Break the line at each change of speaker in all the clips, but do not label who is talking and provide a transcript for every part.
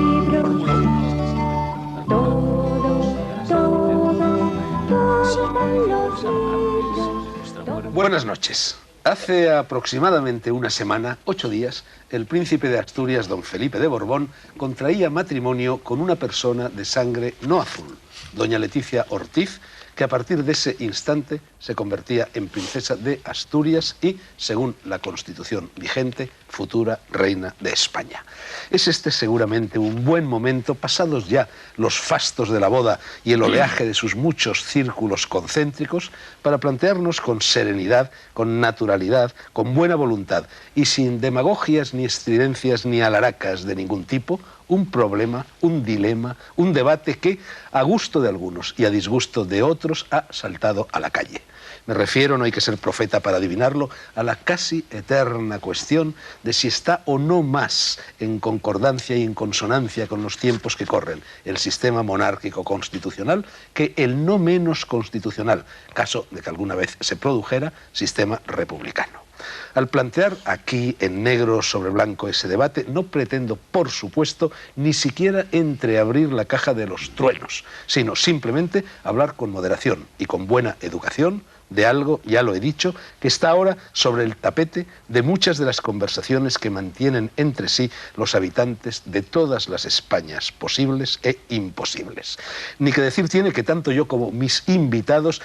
libros.
Buenas noches. Hace aproximadamente una semana, 8 días, el príncipe de Asturias, don Felipe de Borbón, contraía matrimonio con una persona de sangre no azul, doña Leticia Ortiz, que a partir de ese instante se convertía en princesa de Asturias y, según la Constitución vigente, futura reina de España. Es este seguramente un buen momento, pasados ya los fastos de la boda y el oleaje de sus muchos círculos concéntricos, para plantearnos con serenidad, con naturalidad, con buena voluntad y sin demagogias ni estridencias ni alaracas de ningún tipo, un problema, un dilema, un debate que, a gusto de algunos y a disgusto de otros, ha saltado a la calle. Me refiero, no hay que ser profeta para adivinarlo, a la casi eterna cuestión de si está o no más en concordancia y en consonancia con los tiempos que corren el sistema monárquico constitucional que el no menos constitucional, caso de que alguna vez se produjera, sistema republicano. Al plantear aquí en negro sobre blanco ese debate, no pretendo, por supuesto, ni siquiera entreabrir la caja de los truenos, sino simplemente hablar con moderación y con buena educación de algo, ya lo he dicho, que está ahora sobre el tapete de muchas de las conversaciones que mantienen entre sí los habitantes de todas las Españas posibles e imposibles. Ni que decir tiene que tanto yo como mis invitados,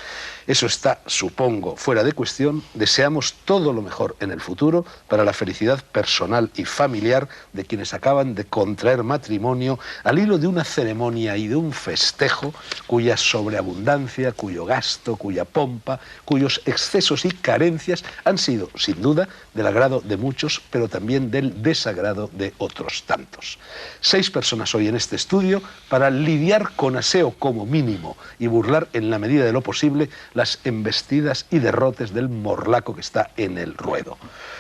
eso está, supongo, fuera de cuestión, deseamos todo lo mejor en el futuro para la felicidad personal y familiar de quienes acaban de contraer matrimonio al hilo de una ceremonia y de un festejo cuya sobreabundancia, cuyo gasto, cuya pompa, cuyos excesos y carencias han sido, sin duda, del agrado de muchos, pero también del desagrado de otros tantos. 6 personas hoy en este estudio para lidiar con aseo como mínimo y burlar en la medida de lo posible las embestidas y derrotes del morlaco que está en el ruedo.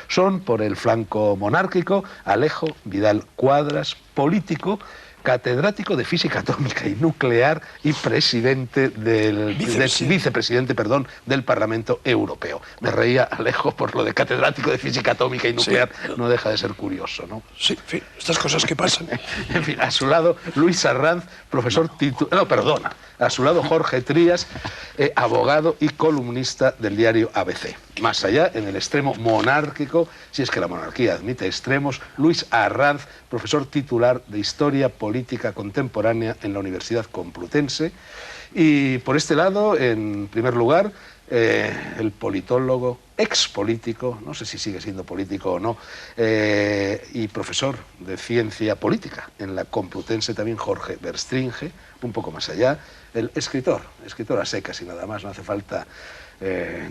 Son, por el flanco monárquico, Alejo Vidal Cuadras, político, catedrático de Física Atómica y Nuclear y vicepresidente del Parlamento Europeo. Me reía, Alejo, por lo de catedrático de Física Atómica y Nuclear, sí. No deja de ser curioso, ¿no?
Sí, en fin, estas cosas que pasan.
En fin, a su lado Luis Arranz, profesor titular... No, perdona. A su lado Jorge Trías, abogado y columnista del diario ABC. Más allá, en el extremo monárquico, si es que la monarquía admite extremos, Luis Arranz, profesor titular de Historia Política Contemporánea en la Universidad Complutense. Y por este lado, en primer lugar, el politólogo, expolítico, no sé si sigue siendo político o no, y profesor de Ciencia Política en la Complutense también, Jorge Verstringe. Un poco más allá, el escritor a secas y nada más, no hace falta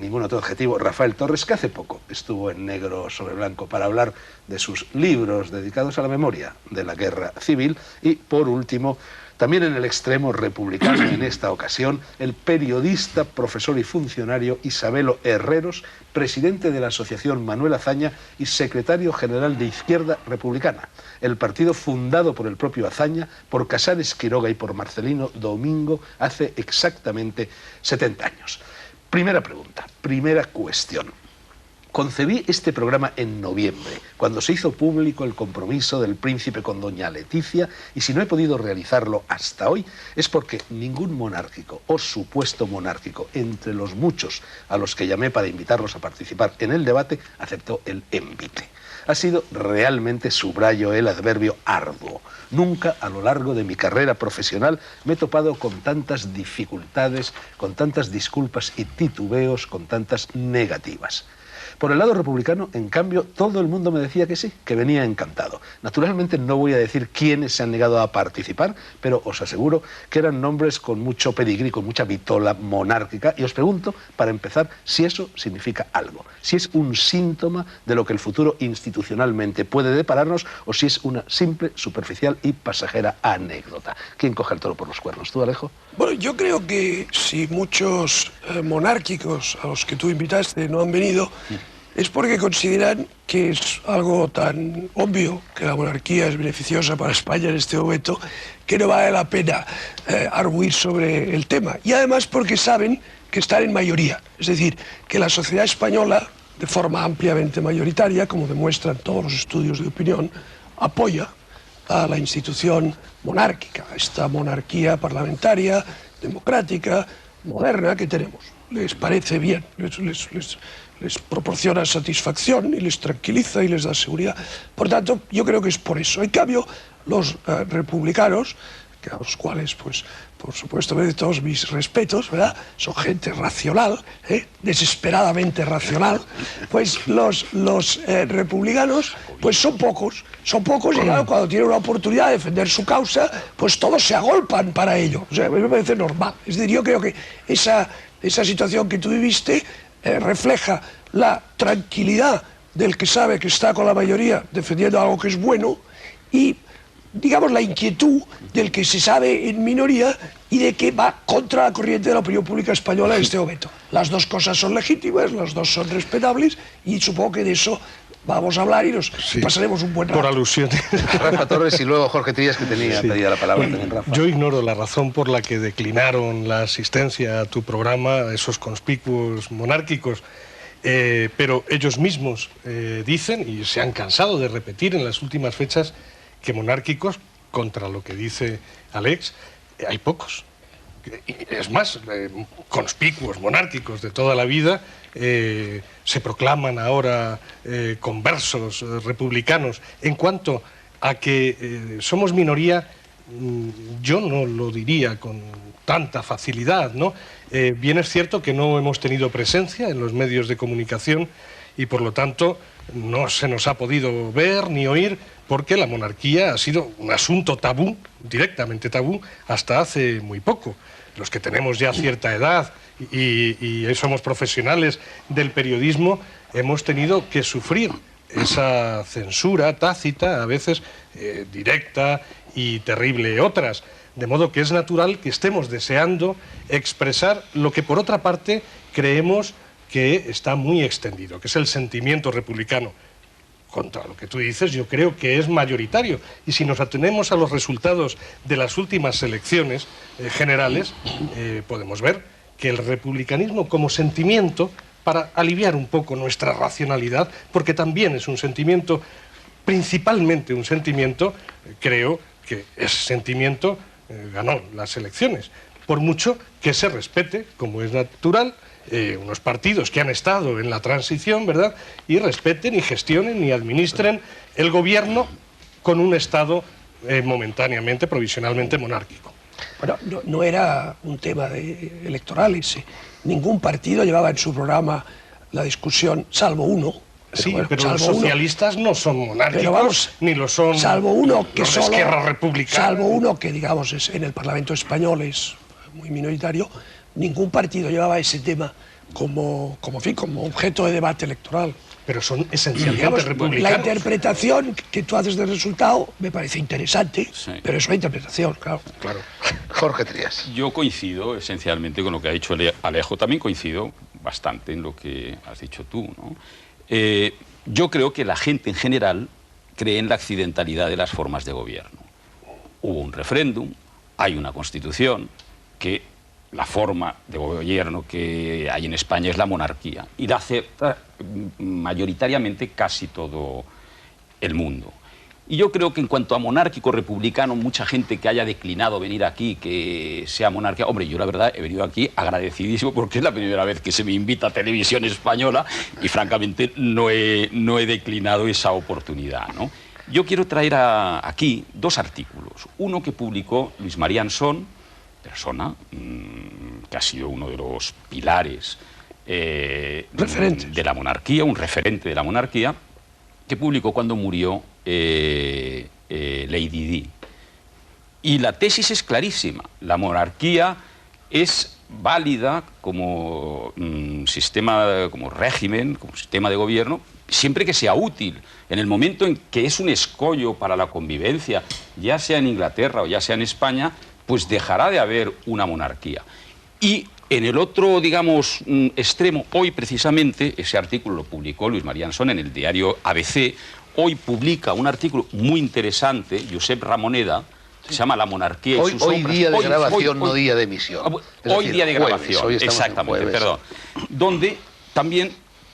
ningún otro adjetivo, Rafael Torres, que hace poco estuvo en negro sobre blanco para hablar de sus libros dedicados a la memoria de la Guerra Civil. Y por último, también en el extremo republicano en esta ocasión, el periodista, profesor y funcionario Isabelo Herreros, presidente de la Asociación Manuel Azaña y secretario general de Izquierda Republicana, el partido fundado por el propio Azaña, por Casares Quiroga y por Marcelino Domingo hace exactamente 70 años. Primera pregunta, primera cuestión. Concebí este programa en noviembre, cuando se hizo público el compromiso del príncipe con doña Leticia, y si no he podido realizarlo hasta hoy es porque ningún monárquico o supuesto monárquico, entre los muchos a los que llamé para invitarlos a participar en el debate, aceptó el envite. Ha sido realmente, subrayo el adverbio, arduo. Nunca a lo largo de mi carrera profesional me he topado con tantas dificultades, con tantas disculpas y titubeos, con tantas negativas. Por el lado republicano, en cambio, todo el mundo me decía que sí, que venía encantado. Naturalmente no voy a decir quiénes se han negado a participar, pero os aseguro que eran nombres con mucho pedigrí, con mucha vitola monárquica, y os pregunto, para empezar, si eso significa algo, si es un síntoma de lo que el futuro institucionalmente puede depararnos, o si es una simple, superficial y pasajera anécdota. ¿Quién coge el toro por los cuernos? ¿Tú, Alejo?
Bueno, yo creo que si muchos monárquicos a los que tú invitaste no han venido, es porque consideran que es algo tan obvio que la monarquía es beneficiosa para España en este momento, que no vale la pena arguir sobre el tema. Y además porque saben que están en mayoría. Es decir, que la sociedad española, de forma ampliamente mayoritaria, como demuestran todos los estudios de opinión, apoya a la institución monárquica, a esta monarquía parlamentaria, democrática, moderna que tenemos. Les parece bien, les proporciona satisfacción y les tranquiliza y les da seguridad. Por tanto, yo creo que es por eso. En cambio, los republicanos, a los cuales, pues, por supuesto, me doy todos mis respetos, ¿verdad? Son gente racional, desesperadamente racional. Pues los republicanos, pues son pocos y claro, cuando tienen una oportunidad de defender su causa, pues todos se agolpan para ello. O sea, a mí me parece normal. Es decir, yo creo que esa situación que tú viviste refleja la tranquilidad del que sabe que está con la mayoría defendiendo algo que es bueno y, digamos, la inquietud del que se sabe en minoría y de que va contra la corriente de la opinión pública española en este momento. Las dos cosas son legítimas, las dos son respetables y supongo que de eso vamos a hablar y nos pasaremos un buen rato.
Por alusiones.
Rafa Torres y luego Jorge Trías, que pedía la palabra también, Rafa.
Yo ignoro la razón por la que declinaron la asistencia a tu programa esos conspicuos monárquicos, pero ellos mismos dicen, y se han cansado de repetir en las últimas fechas, que monárquicos, contra lo que dice Alex, hay pocos. Es más, conspicuos, monárquicos de toda la vida, se proclaman ahora conversos, republicanos. En cuanto a que somos minoría, yo no lo diría con tanta facilidad, ¿no? Bien es cierto que no hemos tenido presencia en los medios de comunicación y por lo tanto no se nos ha podido ver ni oír porque la monarquía ha sido un asunto tabú, directamente tabú, hasta hace muy poco. Los que tenemos ya cierta edad y somos profesionales del periodismo, hemos tenido que sufrir esa censura tácita, a veces directa y terrible otras. De modo que es natural que estemos deseando expresar lo que por otra parte creemos que está muy extendido, que es el sentimiento republicano. Contra lo que tú dices, yo creo que es mayoritario. Y si nos atenemos a los resultados de las últimas elecciones generales, podemos ver que el republicanismo como sentimiento, para aliviar un poco nuestra racionalidad, porque también es un sentimiento, principalmente un sentimiento, creo que ese sentimiento ganó las elecciones. Por mucho que se respete, como es natural, unos partidos que han estado en la transición, ¿verdad?, y respeten y gestionen y administren el gobierno con un Estado momentáneamente, provisionalmente monárquico.
Bueno, no era un tema electoral ese. Ningún partido llevaba en su programa la discusión, salvo uno.
Sí, bueno, pero los socialistas no son monárquicos, vamos, ni lo son
salvo uno que
los
solo,
Esquerra Republicana.
Salvo uno que, digamos, en el Parlamento español es muy minoritario. Ningún partido llevaba ese tema como objeto de debate electoral.
Pero son esencialmente republicanos.
La interpretación que tú haces del resultado me parece interesante, sí, pero es una interpretación, claro.
Jorge Trías.
Yo coincido esencialmente con lo que ha dicho Alejo. También coincido bastante en lo que has dicho tú, ¿no? Yo creo que la gente en general cree en la accidentalidad de las formas de gobierno. Hubo un referéndum, hay una constitución que la forma de gobierno que hay en España es la monarquía y la acepta mayoritariamente casi todo el mundo. Y yo creo que en cuanto a monárquico republicano, mucha gente que haya declinado venir aquí, que sea monárquica, hombre, yo la verdad he venido aquí agradecidísimo porque es la primera vez que se me invita a Televisión Española y francamente no he declinado esa oportunidad, ¿no? Yo quiero traer aquí dos artículos. Uno que publicó Luis María Ansón, persona que ha sido uno de los pilares de la monarquía, un referente de la monarquía, que publicó cuando murió Lady Di. Y la tesis es clarísima. La monarquía es válida como sistema, como régimen, como sistema de gobierno, siempre que sea útil. En el momento en que es un escollo para la convivencia, ya sea en Inglaterra o ya sea en España, pues dejará de haber una monarquía. Y en el otro, digamos, extremo, hoy precisamente, ese artículo lo publicó Luis María Ansón en el diario ABC, hoy publica un artículo muy interesante, Josep Ramoneda, se llama La monarquía y sus sombras.
Hoy día de grabación, no día de emisión.
Hoy día de grabación, exactamente, perdón. Donde también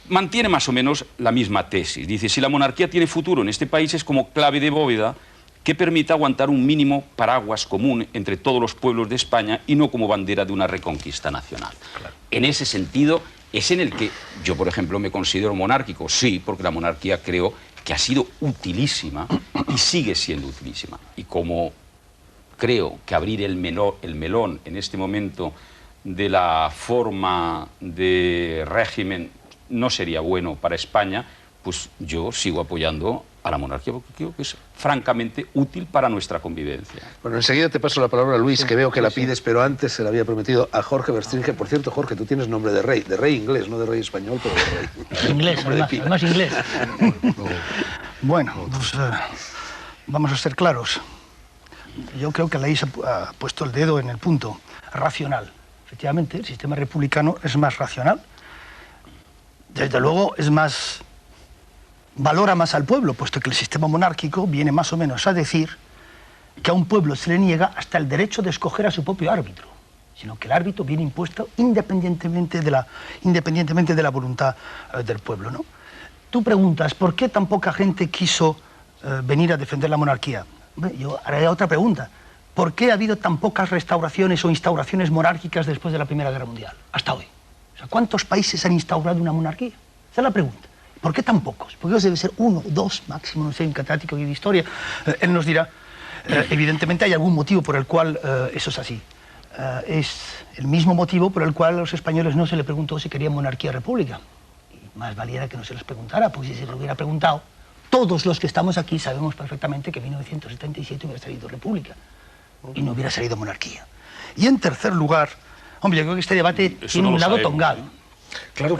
mantiene más o menos la misma tesis. Dice, si la monarquía tiene futuro en este país es como clave de bóveda que permita aguantar un mínimo paraguas común entre todos los pueblos de España y no como bandera de una reconquista nacional. Claro. En ese sentido es en el que yo, por ejemplo, me considero monárquico, sí, porque la monarquía creo que ha sido utilísima y sigue siendo utilísima. Y como creo que abrir el melón en este momento de la forma de régimen no sería bueno para España, pues yo sigo apoyando a la monarquía porque creo que es francamente útil para nuestra convivencia.
Bueno, enseguida te paso la palabra a Luis, que veo que la pides, pero antes se la había prometido a Jorge Verstringe. Por cierto, Jorge, tú tienes nombre de rey inglés, no de rey español, pero de rey.
Inglés, además inglés. Bueno, pues vamos a ser claros. Yo creo que Laís ha puesto el dedo en el punto racional. Efectivamente, el sistema republicano es más racional. Desde luego es más... valora más al pueblo, puesto que el sistema monárquico viene más o menos a decir que a un pueblo se le niega hasta el derecho de escoger a su propio árbitro, sino que el árbitro viene impuesto independientemente de la voluntad del pueblo, ¿no? Tú preguntas, ¿por qué tan poca gente quiso venir a defender la monarquía? Yo haré otra pregunta. ¿Por qué ha habido tan pocas restauraciones o instauraciones monárquicas después de la Primera Guerra Mundial, hasta hoy? O sea, ¿cuántos países han instaurado una monarquía? Esa es la pregunta. ¿Por qué tan pocos? Porque debe ser 1 o 2 máximo, no sé, un catedrático de historia. Él nos dirá, evidentemente hay algún motivo por el cual eso es así. Es el mismo motivo por el cual a los españoles no se les preguntó si querían monarquía o república. Y más valiera que no se les preguntara, porque si se lo hubiera preguntado, todos los que estamos aquí sabemos perfectamente que en 1977 hubiera salido república y no hubiera salido monarquía. Y en tercer lugar, hombre, yo creo que este debate tiene un lado tongado.
Claro,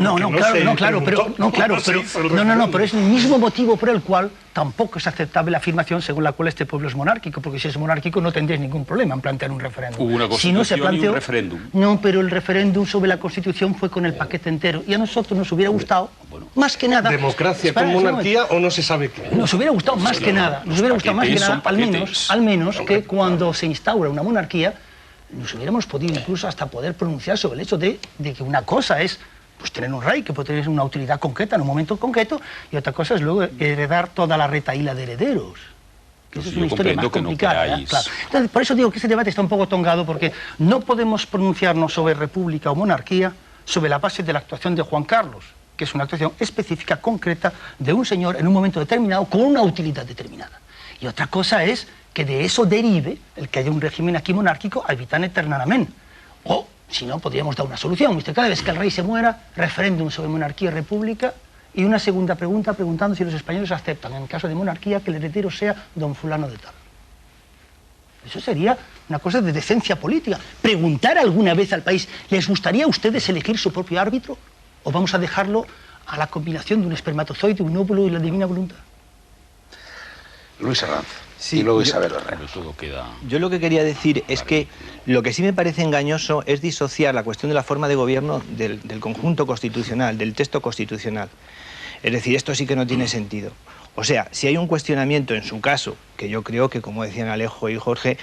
pero es el mismo motivo por el cual tampoco es aceptable la afirmación según la cual este pueblo es monárquico, porque si es monárquico no tendréis ningún problema en plantear un referéndum.
Hubo una constitución
si no se planteó,
y un referéndum.
No, pero el referéndum sobre la Constitución fue con el paquete entero y a nosotros nos hubiera gustado, más que nada...
¿Democracia con monarquía o no se sabe qué?
Nos hubiera gustado más que nada, al menos que cuando se instaura una monarquía nos hubiéramos podido incluso hasta poder pronunciar sobre el hecho de que una cosa es pues tener un rey que puede tener una utilidad concreta en un momento concreto y otra cosa es luego heredar toda la retahíla de herederos. Que eso es una historia más complicada. Claro. Entonces, por eso digo que ese debate está un poco tongado porque no podemos pronunciarnos sobre república o monarquía sobre la base de la actuación de Juan Carlos, que es una actuación específica, concreta, de un señor en un momento determinado con una utilidad determinada. Y otra cosa es que de eso derive el que haya un régimen aquí monárquico a vitam aeternam. O, si no, podríamos dar una solución. Cada vez que el rey se muera, referéndum sobre monarquía y república, y una segunda pregunta preguntando si los españoles aceptan, en caso de monarquía, que el heredero sea don fulano de tal. Eso sería una cosa de decencia política. Preguntar alguna vez al país, ¿les gustaría a ustedes elegir su propio árbitro? ¿O vamos a dejarlo a la combinación de un espermatozoide, un óvulo y la divina voluntad?
Luis Arranz.
Sí,
y luego Isabel Herrera.
Yo lo que quería decir es que lo que sí me parece engañoso es disociar la cuestión de la forma de gobierno del conjunto constitucional, del texto constitucional. Es decir, esto sí que no tiene sentido. O sea, si hay un cuestionamiento en su caso, que yo creo que, como decían Alejo y Jorge,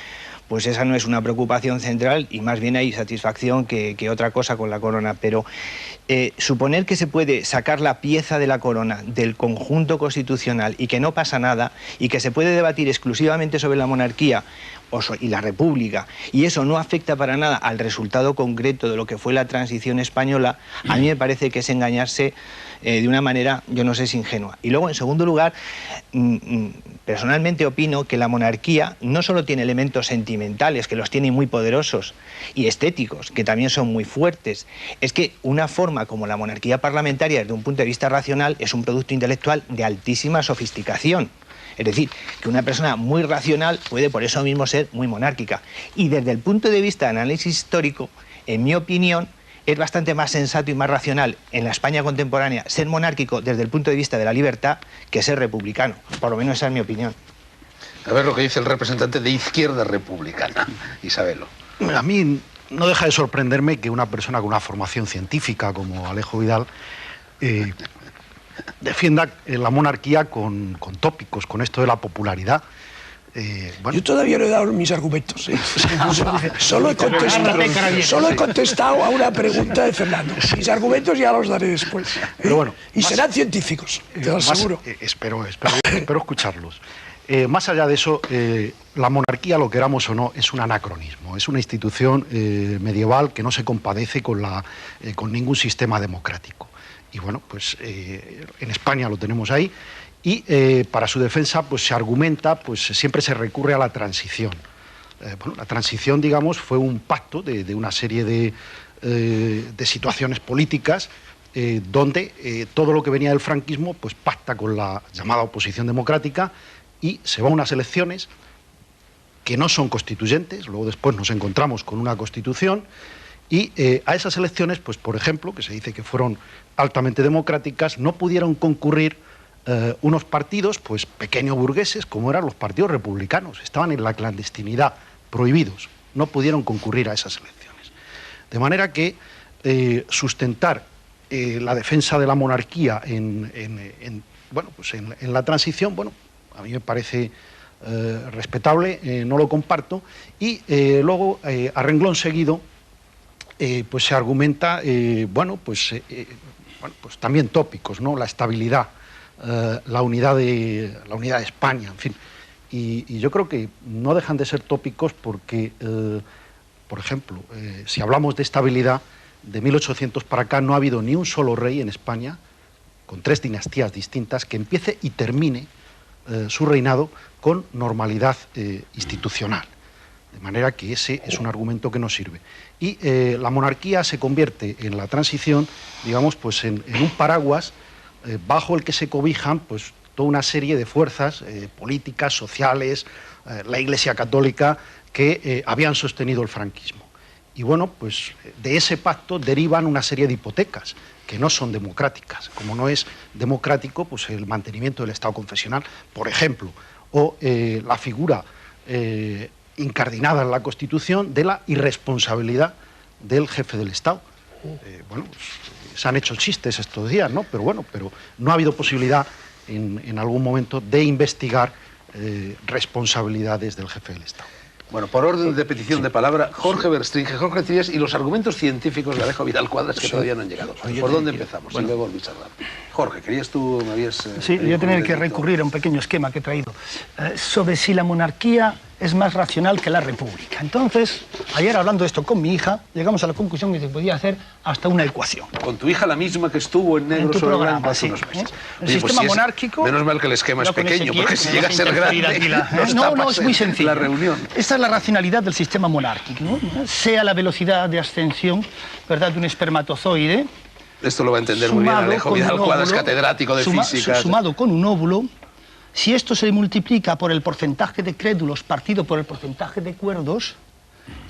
pues esa no es una preocupación central y más bien hay satisfacción que otra cosa con la corona. Pero suponer que se puede sacar la pieza de la corona del conjunto constitucional y que no pasa nada y que se puede debatir exclusivamente sobre la monarquía y la república y eso no afecta para nada al resultado concreto de lo que fue la transición española, a mí me parece que es engañarse de una manera, yo no sé si ingenua. Y luego, en segundo lugar, personalmente opino que la monarquía no solo tiene elementos sentimentales, que los tiene muy poderosos, y estéticos, que también son muy fuertes, es que una forma como la monarquía parlamentaria, desde un punto de vista racional, es un producto intelectual de altísima sofisticación. Es decir, que una persona muy racional puede por eso mismo ser muy monárquica. Y desde el punto de vista de análisis histórico, en mi opinión, es bastante más sensato y más racional en la España contemporánea ser monárquico desde el punto de vista de la libertad que ser republicano. Por lo menos esa es mi opinión.
A ver lo que dice el representante de Izquierda Republicana, Isabelo.
A mí no deja de sorprenderme que una persona con una formación científica como Alejo Vidal defienda la monarquía con tópicos, con esto de la popularidad.
Bueno. Yo todavía no he dado mis argumentos. Solo he contestado a una pregunta de Fernando. Mis argumentos ya los daré después.
Pero bueno,
y serán científicos, te lo aseguro.
Espero escucharlos. más allá de eso, la monarquía, lo queramos o no, es un anacronismo, es una institución medieval que no se compadece con ningún sistema democrático. Y bueno, pues en España lo tenemos ahí, y para su defensa pues se argumenta, pues siempre se recurre a la transición. Bueno, la transición, digamos, fue un pacto de una serie de situaciones políticas donde todo lo que venía del franquismo pues pacta con la llamada oposición democrática y se va a unas elecciones que no son constituyentes. Luego después nos encontramos con una constitución y a esas elecciones, pues por ejemplo, que se dice que fueron altamente democráticas, no pudieron concurrir unos partidos pues pequeño burgueses como eran los partidos republicanos, estaban en la clandestinidad, prohibidos, no pudieron concurrir a esas elecciones. De manera que sustentar la defensa de la monarquía en la transición, bueno, a mí me parece respetable, no lo comparto, y luego, a renglón seguido, pues se argumenta, pues también tópicos, ¿no? La estabilidad, la unidad de España, en fin. Y yo creo que no dejan de ser tópicos porque, por ejemplo, si hablamos de estabilidad, de 1800 para acá no ha habido ni un solo rey en España, con 3 dinastías distintas, que empiece y termine su reinado con normalidad institucional. De manera que ese es un argumento que no sirve. Y la monarquía se convierte en la transición, digamos, pues en un paraguas bajo el que se cobijan pues toda una serie de fuerzas políticas, sociales, la Iglesia Católica, que habían sostenido el franquismo. Y bueno, pues de ese pacto derivan una serie de hipotecas que no son democráticas, como no es democrático pues el mantenimiento del Estado confesional, por ejemplo, o la figura incardinada en la Constitución de la irresponsabilidad del jefe del Estado. Pues, se han hecho chistes estos días, ¿no? Pero bueno, no ha habido posibilidad en algún momento de investigar responsabilidades del jefe del Estado.
Bueno, por orden de petición de palabra, Jorge Verstringe, Jorge Trías y los argumentos científicos de Alejo Vidal Quadras que todavía no han llegado. ¿Por dónde empezamos? Bueno. Y luego Luis Ardan. Jorge, querías tú, me habías...
Sí, voy a tener que recurrir a un pequeño esquema que he traído sobre si la monarquía es más racional que la república. Entonces, ayer hablando de esto con mi hija, llegamos a la conclusión que se podía hacer hasta una ecuación.
Con tu hija, la misma que estuvo en negro sobre blanco hace unos meses.
El sistema monárquico...
Menos mal que el esquema es pequeño, porque si llega a ser grande,
no, es muy sencillo.
La reunión.
Esta es la racionalidad del sistema monárquico, ¿no? Sea la velocidad de ascensión, ¿verdad?, de un espermatozoide.
Esto lo va a entender muy bien Alejo Vidal Quadras, catedrático de física.
Sumado con un óvulo, si esto se multiplica por el porcentaje de crédulos partido por el porcentaje de cuerdos,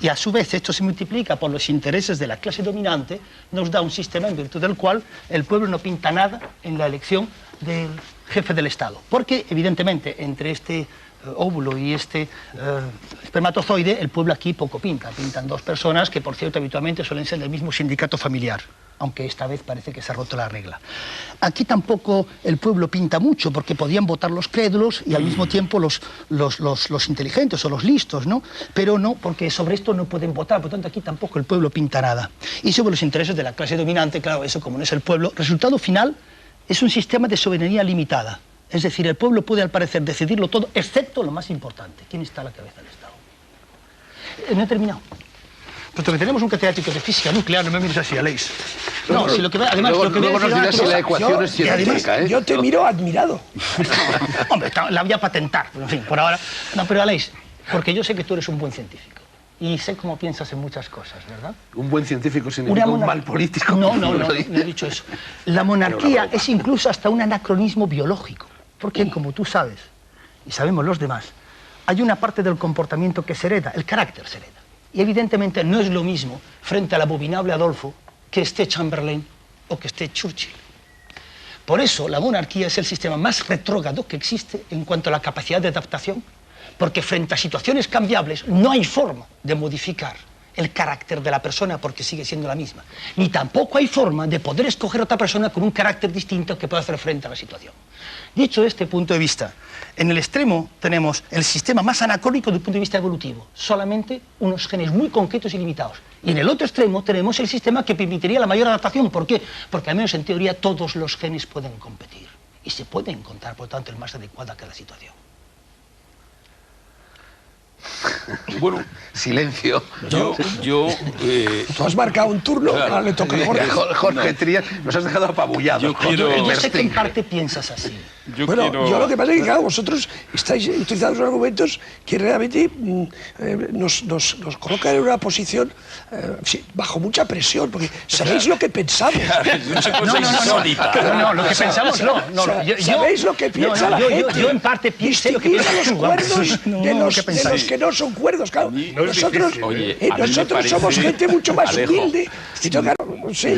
y a su vez esto se multiplica por los intereses de la clase dominante, nos da un sistema en virtud del cual el pueblo no pinta nada en la elección del jefe del Estado. Porque, evidentemente, entre este óvulo y este espermatozoide, el pueblo aquí poco pinta. Pintan 2 personas que, por cierto, habitualmente suelen ser del mismo sindicato familiar, aunque esta vez parece que se ha roto la regla. Aquí tampoco el pueblo pinta mucho, porque podían votar los crédulos y al mismo tiempo los inteligentes o los listos, ¿no? Pero no, porque sobre esto no pueden votar, por lo tanto aquí tampoco el pueblo pinta nada. Y sobre los intereses de la clase dominante, claro, eso como no es el pueblo, resultado final es un sistema de soberanía limitada. Es decir, el pueblo puede al parecer decidirlo todo, excepto lo más importante, ¿quién está a la cabeza del Estado? No he terminado. Puesto que tenemos un catedrático de física nuclear, no me mires así, Aleix. No, si lo que además
luego,
lo que
luego nos dirás si la ecuación es científica,
Yo te miro admirado.
Hombre, la voy a patentar, en fin, por ahora. No, pero Aleix, porque yo sé que tú eres un buen científico. Y sé cómo piensas en muchas cosas, ¿verdad?
Un buen científico significa un mal político.
No he dicho eso. La monarquía es incluso hasta un anacronismo biológico. Porque, como tú sabes, y sabemos los demás, hay una parte del comportamiento que se hereda, el carácter se hereda. Y evidentemente no es lo mismo frente al abominable Adolfo que esté Chamberlain o que esté Churchill. Por eso la monarquía es el sistema más retrógrado que existe en cuanto a la capacidad de adaptación, porque frente a situaciones cambiables no hay forma de modificar el carácter de la persona porque sigue siendo la misma. Ni tampoco hay forma de poder escoger otra persona con un carácter distinto que pueda hacer frente a la situación. Dicho este punto de vista, en el extremo tenemos el sistema más anacrónico desde el punto de vista evolutivo, solamente unos genes muy concretos y limitados. Y en el otro extremo tenemos el sistema que permitiría la mayor adaptación. ¿Por qué? Porque al menos en teoría todos los genes pueden competir y se puede encontrar, por tanto, el más adecuado a cada situación.
Bueno,
silencio.
Tú
has marcado un turno,
claro.
ahora le toca a Jorge.
Jorge Trías, nos has dejado apabullados.
Yo sé que en parte piensas así.
Yo lo que pasa es que, claro, vosotros estáis utilizando argumentos que realmente nos colocan en una posición bajo mucha presión, porque sabéis lo que pensamos.
No, lo que pensamos no.
Sabéis lo que piensa la gente.
Yo en parte pienso lo que piensa
los cuerdos de los que no son cuerdos, claro. Nosotros somos gente mucho más humilde.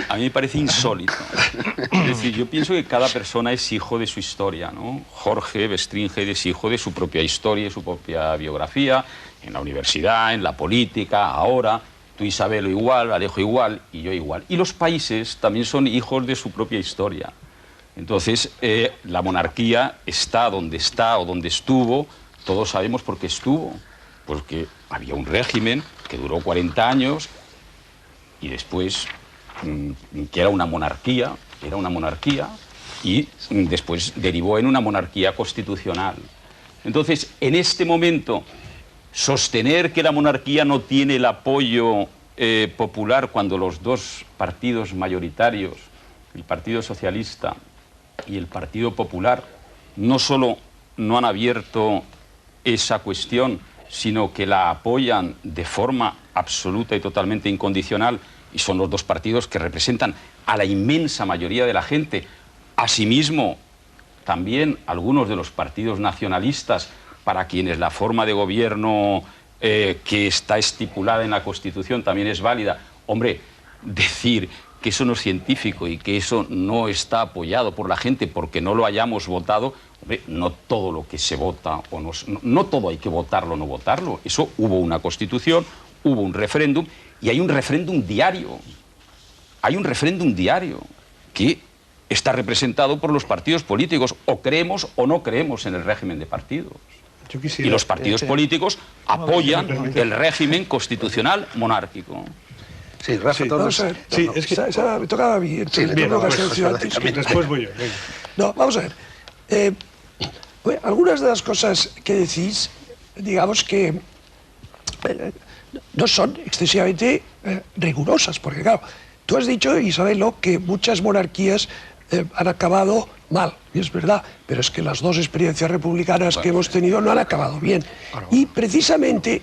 A mí me parece insólito. Es decir, yo pienso que cada persona es hijo de su historia, ¿no? Jorge Bestringe es hijo de su propia historia, de su propia biografía, en la universidad, en la política, ahora. Tú, Isabel, igual, Alejo igual y yo igual. Y los países también son hijos de su propia historia. Entonces, la monarquía está donde está o donde estuvo, todos sabemos por qué estuvo. Porque había un régimen que duró 40 años y después, que era una monarquía, y después derivó en una monarquía constitucional. Entonces, en este momento, sostener que la monarquía no tiene el apoyo popular cuando los dos partidos mayoritarios, el Partido Socialista y el Partido Popular, no solo no han abierto esa cuestión, sino que la apoyan de forma absoluta y totalmente incondicional, y son los dos partidos que representan a la inmensa mayoría de la gente. Asimismo, también algunos de los partidos nacionalistas, para quienes la forma de gobierno que está estipulada en la Constitución también es válida. Hombre, decir que eso no es científico y que eso no está apoyado por la gente porque no lo hayamos votado, hombre, no todo lo que se vota, no todo hay que votarlo o no votarlo. Eso hubo una Constitución, hubo un referéndum, y hay un referéndum diario. Hay un referéndum diario que está representado por los partidos políticos, o creemos o no creemos en el régimen de partidos. Y los partidos políticos apoyan el régimen constitucional monárquico.
Sí, Rafa,
es que me tocaba a mí.
Después voy yo.
No, vamos a ver. Algunas de las cosas que decís, digamos que no son excesivamente rigurosas, porque claro, tú has dicho, Isabelo, que muchas monarquías han acabado mal, y es verdad, pero es que las dos experiencias republicanas que hemos tenido no han acabado bien. Y precisamente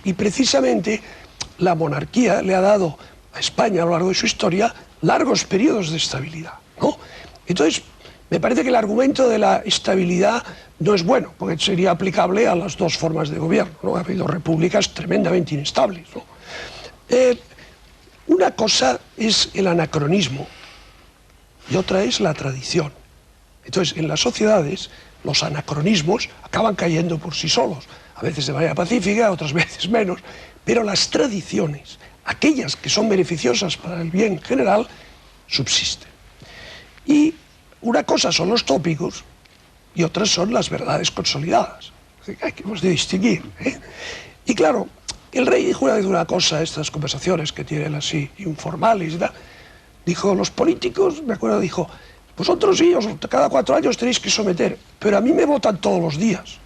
la monarquía le ha dado a España a lo largo de su historia largos periodos de estabilidad, ¿no? Entonces, me parece que el argumento de la estabilidad no es bueno, porque sería aplicable a las dos formas de gobierno, ¿no? Ha habido repúblicas tremendamente inestables, ¿no? Una cosa es el anacronismo y otra es la tradición. Entonces, en las sociedades, los anacronismos acaban cayendo por sí solos, a veces de manera pacífica, otras veces menos, pero las tradiciones, aquellas que son beneficiosas para el bien general, subsisten. Y una cosa son los tópicos y otras son las verdades consolidadas. Hay que distinguir, ¿eh? Y claro, el rey dijo una vez una cosa, estas conversaciones que tienen así informales, ¿verdad? Dijo, los políticos, me acuerdo, dijo, vosotros sí, cada 4 años tenéis que someter, pero a mí me votan todos los días.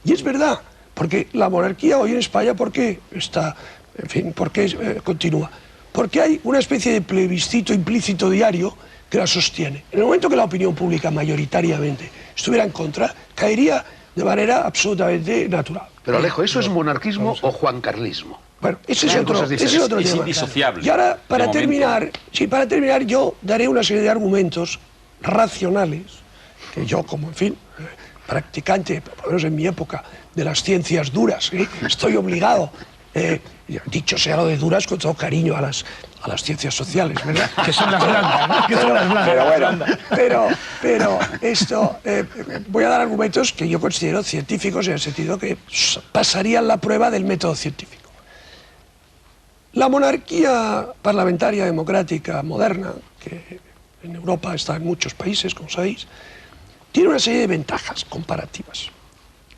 Y es verdad, porque la monarquía hoy en España, ¿por qué está, en fin, por qué continúa? Porque hay una especie de plebiscito implícito diario que la sostiene. En el momento que la opinión pública mayoritariamente estuviera en contra, caería de manera absolutamente natural.
Pero Alejo, ¿eso es monarquismo o juancarlismo?
Bueno, ese es otro tema.
Es indisociable.
Y ahora, para terminar, yo daré una serie de argumentos racionales que yo, como, en fin, practicante, por lo menos en mi época, de las ciencias duras, estoy obligado, dicho sea lo de duras, con todo cariño a las ciencias sociales, ¿verdad?
Que son las blandas, ¿no? Que son las blandas.
Pero esto, voy a dar argumentos que yo considero científicos en el sentido que pasarían la prueba del método científico. La monarquía parlamentaria democrática moderna, que en Europa está en muchos países, como sabéis, tiene una serie de ventajas comparativas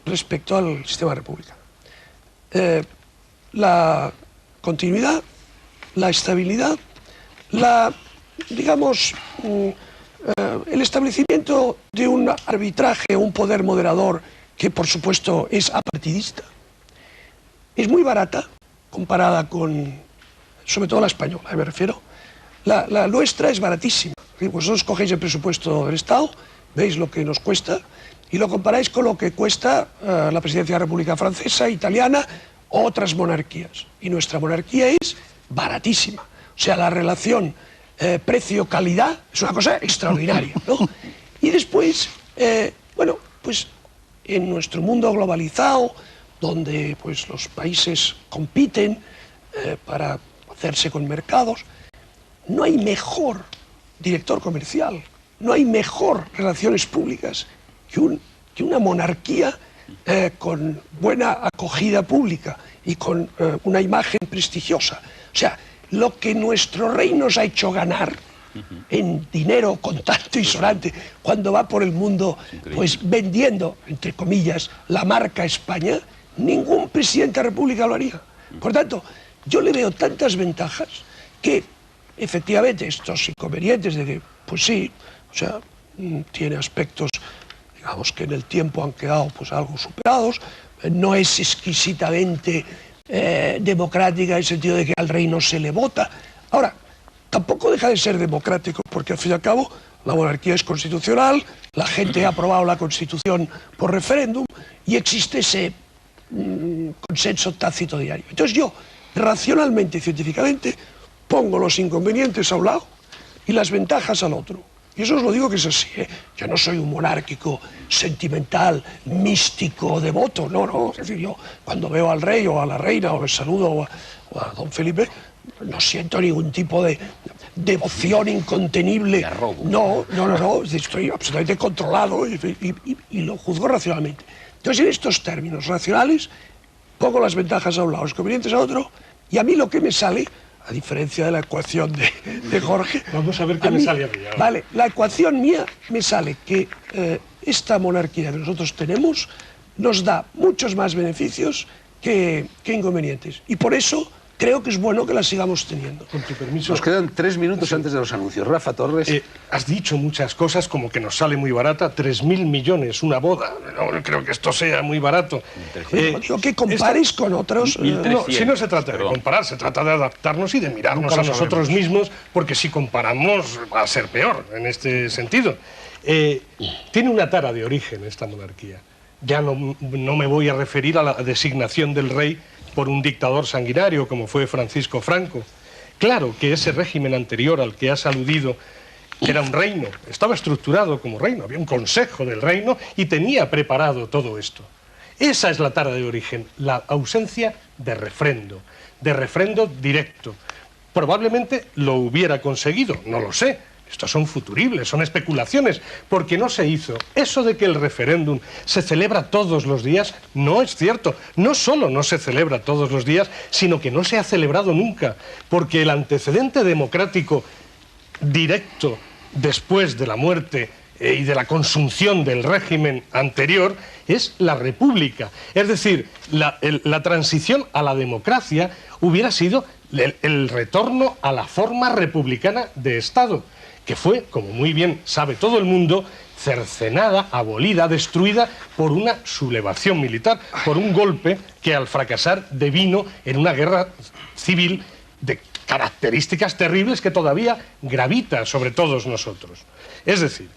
respecto al sistema republicano. La continuidad, la estabilidad, el establecimiento de un arbitraje, un poder moderador que por supuesto es apartidista, es muy barata comparada con, sobre todo la española, me refiero. La nuestra es baratísima. Vosotros cogéis el presupuesto del Estado, veis lo que nos cuesta y lo comparáis con lo que cuesta la presidencia de la República Francesa, italiana, otras monarquías. Y nuestra monarquía es baratísima. O sea, la relación precio-calidad es una cosa extraordinaria, ¿no? Y después, bueno, pues en nuestro mundo globalizado, donde pues los países compiten para hacerse con mercados, no hay mejor director comercial, no hay mejor relaciones públicas que una monarquía con buena acogida pública y con una imagen prestigiosa. O sea, lo que nuestro rey nos ha hecho ganar en dinero contante y sonante cuando va por el mundo pues vendiendo, entre comillas, la marca España, ningún presidente de la República lo haría. Por tanto, yo le veo tantas ventajas que efectivamente estos inconvenientes de que, pues sí, o sea, tiene aspectos, digamos, que en el tiempo han quedado pues algo superados, no es exquisitamente democrática en el sentido de que al rey no se le vota. Ahora, tampoco deja de ser democrático, porque al fin y al cabo la monarquía es constitucional, la gente ha aprobado la Constitución por referéndum y existe ese consenso tácito diario. Entonces yo, racionalmente y científicamente, pongo los inconvenientes a un lado y las ventajas al otro. Y eso os lo digo que es así, ¿eh? Yo no soy un monárquico sentimental, místico, devoto, no. Es decir, yo cuando veo al rey o a la reina o le saludo o a don Felipe, no siento ningún tipo de devoción incontenible. No, estoy absolutamente controlado y lo juzgo racionalmente. Entonces, en estos términos racionales, pongo las ventajas a un lado, los inconvenientes a otro, y a mí lo que me sale, a diferencia de la ecuación de Jorge...
Vamos a ver qué me sale a mí ahora.
Vale, la ecuación mía me sale que esta monarquía que nosotros tenemos nos da muchos más beneficios que inconvenientes. Y por eso creo que es bueno que la sigamos teniendo.
Con tu permiso.
Nos quedan 3 minutos antes de los anuncios. Rafa Torres.
Has dicho muchas cosas como que nos sale muy barata, 3.000 millones, una boda. No creo que esto sea muy barato.
Digo que compares con otros...
No, si no se trata de comparar, se trata de adaptarnos y de mirarnos a nosotros mismos, porque si comparamos va a ser peor en este sentido. Tiene una tara de origen esta monarquía. Ya no me voy a referir a la designación del rey por un dictador sanguinario como fue Francisco Franco. Claro que ese régimen anterior al que has aludido era un reino, estaba estructurado como reino, había un consejo del reino y tenía preparado todo esto. Esa es la tara de origen, la ausencia de refrendo directo. Probablemente lo hubiera conseguido, no lo sé. Estos son futuribles, son especulaciones, porque no se hizo. Eso de que el referéndum se celebra todos los días no es cierto. No solo no se celebra todos los días, sino que no se ha celebrado nunca, porque el antecedente democrático directo después de la muerte y de la consumción del régimen anterior es la república. Es decir, la transición a la democracia hubiera sido el retorno a la forma republicana de Estado, que fue, como muy bien sabe todo el mundo, cercenada, abolida, destruida por una sublevación militar, por un golpe que al fracasar devino en una guerra civil de características terribles que todavía gravita sobre todos nosotros. Es decir,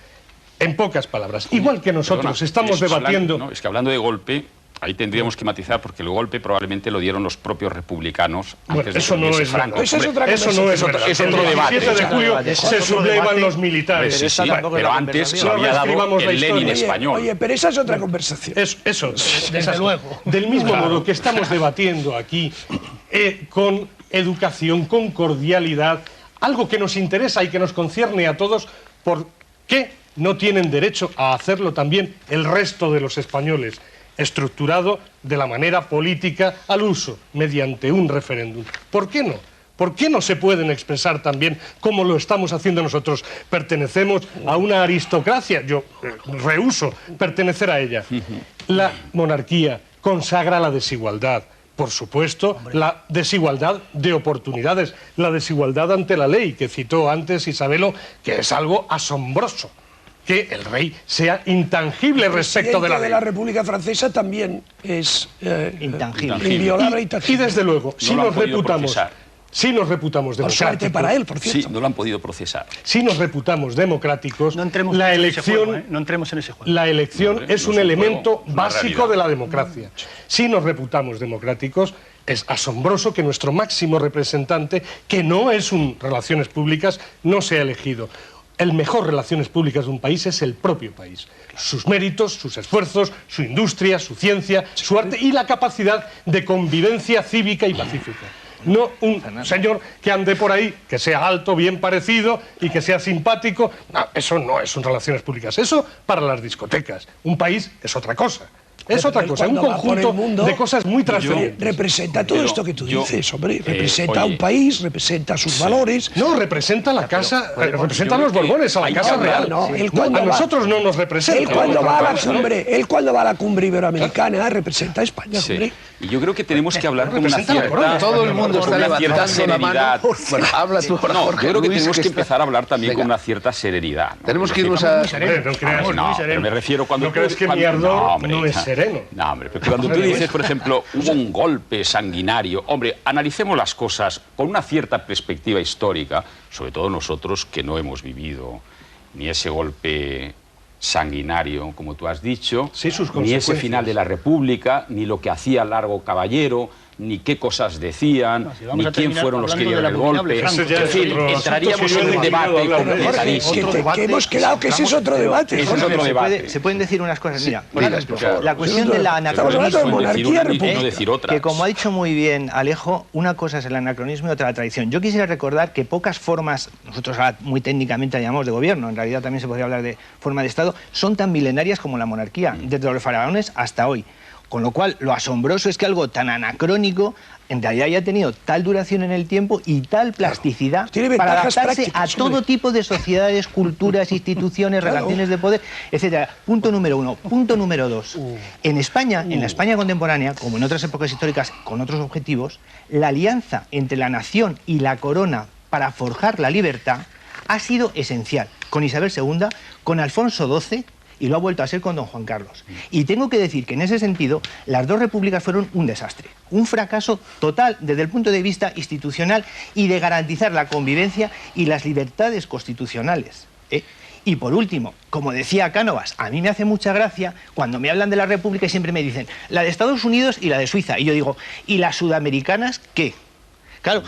en pocas palabras, igual que nosotros estamos debatiendo...
Es que hablando de golpe... Ahí tendríamos que matizar, porque el golpe probablemente lo dieron los propios republicanos antes de
eso no es
Franco.
Eso no es verdad.
Es otro debate.
El 17 de julio se sublevan los militares.
Sí, pero antes se había dado el Lenin español.
Oye, pero esa es otra conversación.
Eso, desde luego. Del mismo modo que estamos debatiendo aquí, con educación, con cordialidad, algo que nos interesa y que nos concierne a todos, ¿por qué no tienen derecho a hacerlo también el resto de los españoles? Estructurado de la manera política al uso, mediante un referéndum. ¿Por qué no? ¿Por qué no se pueden expresar también como lo estamos haciendo nosotros? Pertenecemos a una aristocracia, yo rehúso pertenecer a ella. La monarquía consagra la desigualdad, por supuesto, la desigualdad de oportunidades, la desigualdad ante la ley, que citó antes Isabelo, que es algo asombroso. que el rey sea intangible respecto de la ley.
La República Francesa también es
intangible.
inviolable y
Y
intangible.
desde luego,
No lo han podido procesar.
si nos reputamos
Por suerte
democráticos,
para él, por cierto.
Sí, no lo han podido procesar.
si nos reputamos democráticos,
No entremos
la
en ese
elección,
juego, ¿eh? No entremos en ese juego.
la elección
Hombre,
es
no
un
es un
elemento
juego, es una
básico
realidad.
de la democracia. Si nos reputamos democráticos, es asombroso que nuestro máximo representante, que no es un Relaciones Públicas, no sea elegido. El mejor Relaciones Públicas de un país es el propio país. Sus méritos, sus esfuerzos, su industria, su ciencia, su arte y la capacidad de convivencia cívica y pacífica. No un señor que ande por ahí, que sea alto, bien parecido y que sea simpático. No, eso no es un Relaciones Públicas. Eso para las discotecas. Un país es otra cosa. Es otra cosa, un
Cuando va por el
conjunto
mundo,
de cosas muy transcendentes.
Representa todo
Pero
esto que tú
yo,
dices, hombre. Representa a
oye,
un país, representa sus valores.
No, representa la casa, representa a los Borbones, a la
hay
Casa
que
Real.
hablar,
no, él
No,
cuando
a
va-
nosotros no nos representa.
Él cuando va a la
Otra cosa, ¿no?
cumbre, él cuando va a la cumbre iberoamericana representa a España,
Sí.
hombre.
Y yo creo que tenemos que hablar con una
Representa la
cierta,
corona.
Todo el mundo está
con una cierta
levantando la mano.
serenidad.
Bueno, habla tú ahora,
No,
Jorge
yo creo que
Luis,
tenemos que
está-
empezar a hablar también
Venga.
con una cierta serenidad, ¿no?
Tenemos que
Es
irnos
decir,
a...
Hombre, no creas.
no, pero me refiero cuando
No creas que mi ardor no es sereno.
No, hombre, pero cuando tú dices, por ejemplo, hubo un golpe sanguinario, hombre, analicemos las cosas con una cierta perspectiva histórica, sobre todo nosotros que no hemos vivido ni ese golpe sanguinario, como tú has dicho,
Sí, sus
ni ese
consecuencias.
final de la República, ni lo que hacía Largo Caballero, ni qué cosas decían,
si vamos
ni
a
quién
terminar
fueron los que
hablando
dieron el
del abominable
golpe.
Franco.
Eso ya
En
es
fin,
otro-
entraríamos
asunto que
en
yo
un
he
debate
querido hablar de eso.
completadísimo.
Que hemos quedado que ese es otro debate.
Ese es
Jorge.
otro debate.
Se pueden decir unas cosas. Mira, por
dilas,
ejemplo,
por favor.
la cuestión de la
Estamos hablando de
anacronismo.
monarquía,
Decir una y
república.
no decir otra.
Que como ha dicho muy bien Alejo, una cosa es el anacronismo y otra la tradición. Yo quisiera recordar que pocas formas, nosotros ahora muy técnicamente la llamamos de gobierno, en realidad también se podría hablar de forma de Estado, son tan milenarias como la monarquía, desde los faraones hasta hoy. Con lo cual, lo asombroso es que algo tan anacrónico en realidad haya tenido tal duración en el tiempo y tal plasticidad
Tiene
para
ventajas
adaptarse a
prácticas,
todo
hombre.
tipo de sociedades, culturas, instituciones,
Claro.
relaciones de poder, etcétera. Punto número uno. Punto número dos. En España, en la España contemporánea, como en otras épocas históricas con otros objetivos, la alianza entre la nación y la corona para forjar la libertad ha sido esencial. Con Isabel II, con Alfonso XII y lo ha vuelto a ser con don Juan Carlos. Y tengo que decir que en ese sentido las dos repúblicas fueron un desastre, un fracaso total desde el punto de vista institucional y de garantizar la convivencia y las libertades constitucionales. Y por último, como decía Cánovas, a mí me hace mucha gracia cuando me hablan de la república y siempre me dicen la de Estados Unidos y la de Suiza. Y yo digo, ¿y las sudamericanas qué? Claro,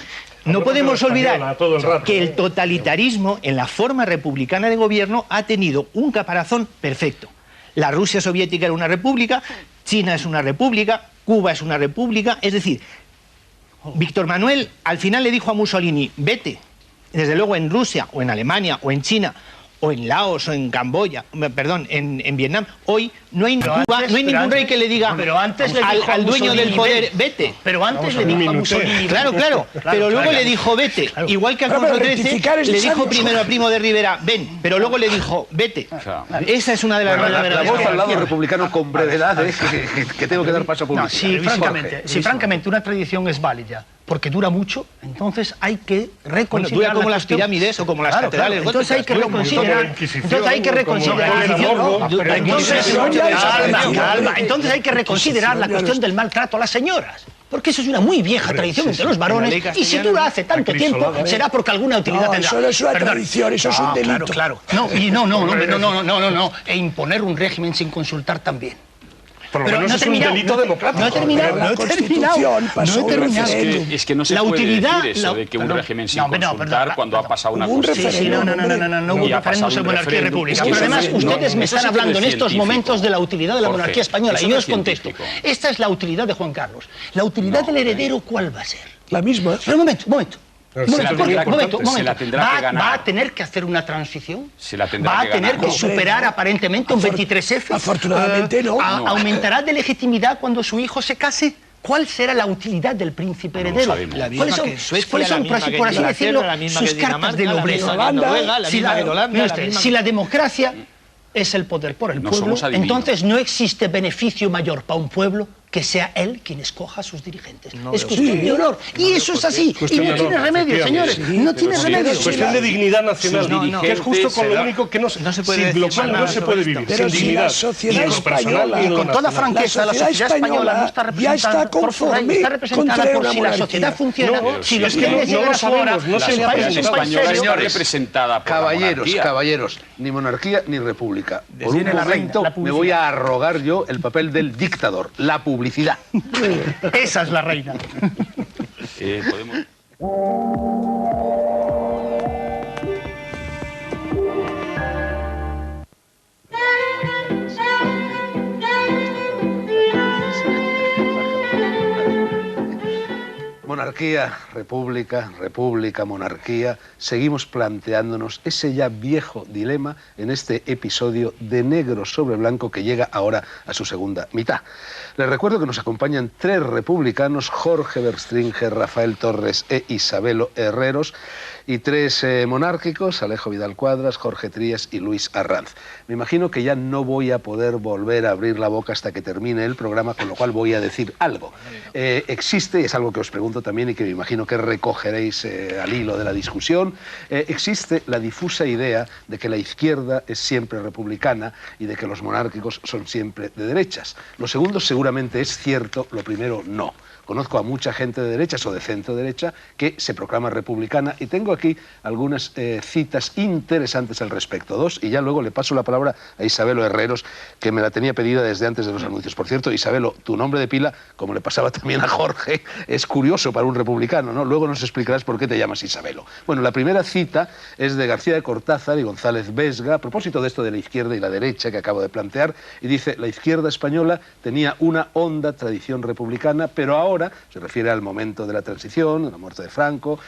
no podemos olvidar
todo el rato,
que el totalitarismo en la forma republicana de gobierno ha tenido un caparazón perfecto. La Rusia soviética era una república, China es una república, Cuba es una república, es decir, Víctor Manuel al final le dijo a Mussolini, vete, desde luego en Rusia o en Alemania o en China o en Laos o en Camboya, perdón, en Vietnam, hoy no hay, ningún rey que le diga
pero antes le dijo a
al dueño
Mussolini,
del poder, vete.
Pero antes le dijo a Mussolini,
Claro, claro, pero luego le dijo vete, igual que
Claro,
Alfonso
pero
XIII
rectificar es
le dijo
necesario.
primero a Primo de Rivera, ven, pero luego le dijo vete. Esa es una de las
La voz al lado republicano con brevedad, que tengo que dar paso a
No,
publicidad.
si francamente una tradición es válida porque dura mucho, entonces hay que reconsiderar
dura como
la
las
cuestión.
pirámides o como las catedrales
Entonces hay que
góticas.
reconsiderar. Entonces hay que reconsiderar. Entonces hay que reconsiderar la cuestión del maltrato a las señoras. Porque eso es una muy vieja tradición entre los varones, y si tú la hace tanto tiempo, será porque alguna utilidad
No,
tendrá.
eso no es una
Perdón.
tradición, eso es un delito.
Claro. No. E imponer un régimen sin consultar también.
Por lo
Pero
menos
no
es
he
un
terminado,
delito democrático.
No he terminado,
La
no he terminado.
Constitución pasó
No he
un
terminado.
referéndum.
Es que no se
La
puede
utilidad,
decir eso de que un
perdón.
régimen sin
No, perdón,
consultar
perdón,
cuando ha pasado una
Hubo un
constitución.
Sí, no hubo
Y ha
referéndums
pasado
en
un
monarquía y
referéndum.
república.
Es que
Pero
eso
además
sí, no,
ustedes me
eso
están
sí que no
hablando
es
en estos
científico.
momentos de la utilidad de la
Jorge,
monarquía española,
eso
y
no
yo
es
os contesto.
científico.
Esta es la utilidad de Juan Carlos. La utilidad del heredero, ¿cuál va a ser?
La misma.
Pero un momento.
Pero se la tendrá que-
se la tendrá que ganar.
¿Va a tener que hacer una transición?
Se la tendrá
¿Va a
que
tener
ganar.
que superar aparentemente un 23F?
Afortunadamente no.
No.
¿Aumentará de legitimidad cuando su hijo se case? ¿Cuál será la utilidad del príncipe
No lo
heredero?
sabemos.
La misma
¿Cuáles son,
que Suecia,
cuáles son,
la misma que
por así
Inglaterra,
decirlo,
la misma
sus
que
cartas
Dinamarca,
de
la
nobleza?
misma que Noruega, la
Si
misma que Holanda,
mire
la
usted,
misma
si
que-
la democracia es el poder por el
No
pueblo,
somos adivinos.
entonces no existe beneficio mayor para un pueblo que sea él quien escoja a sus dirigentes. Es cuestión de honor. Y eso es así. Y no tiene remedio, señores. No tiene remedio.
Es cuestión de dignidad nacional, que es justo con lo único que no se puede decir, lo cual no se puede vivir.
Pero
sin
si
dignidad.
la sociedad española,
y con toda franqueza, la sociedad española no está representada por su rey, está representada por si la sociedad funciona, si los que llegan ahora,
la sociedad española está representada por
caballeros, ni monarquía ni república. Por un momento me voy a arrogar yo el papel del dictador, la publicidad.
Esa es la reina.
Podemos...
Monarquía, república, república, monarquía, seguimos planteándonos ese ya viejo dilema en este episodio de Negro sobre Blanco que llega ahora a su segunda mitad. Les recuerdo que nos acompañan 3 republicanos, Jorge Berstringer, Rafael Torres e Isabelo Herreros, y 3 monárquicos, Alejo Vidal Cuadras, Jorge Trías y Luis Arranz. Me imagino que ya no voy a poder volver a abrir la boca hasta que termine el programa, con lo cual voy a decir algo. Existe, y es algo que os pregunto también y que me imagino que recogeréis al hilo de la discusión, existe la difusa idea de que la izquierda es siempre republicana y de que los monárquicos son siempre de derechas. Lo segundo seguramente es cierto, lo primero no. Conozco a mucha gente de derechas o de centro derecha que se proclama republicana y tengo aquí algunas citas interesantes al respecto. 2, y ya luego le paso la palabra a Isabelo Herreros, que me la tenía pedida desde antes de los anuncios. Por cierto, Isabelo, tu nombre de pila, como le pasaba también a Jorge, es curioso para un republicano, ¿no? Luego nos explicarás por qué te llamas Isabelo. Bueno, la primera cita es de García de Cortázar y González Vesga, a propósito de esto de la izquierda y la derecha que acabo de plantear, y dice: la izquierda española tenía una honda tradición republicana, pero ahora, se refiere al momento de la transición, de la muerte de Franco,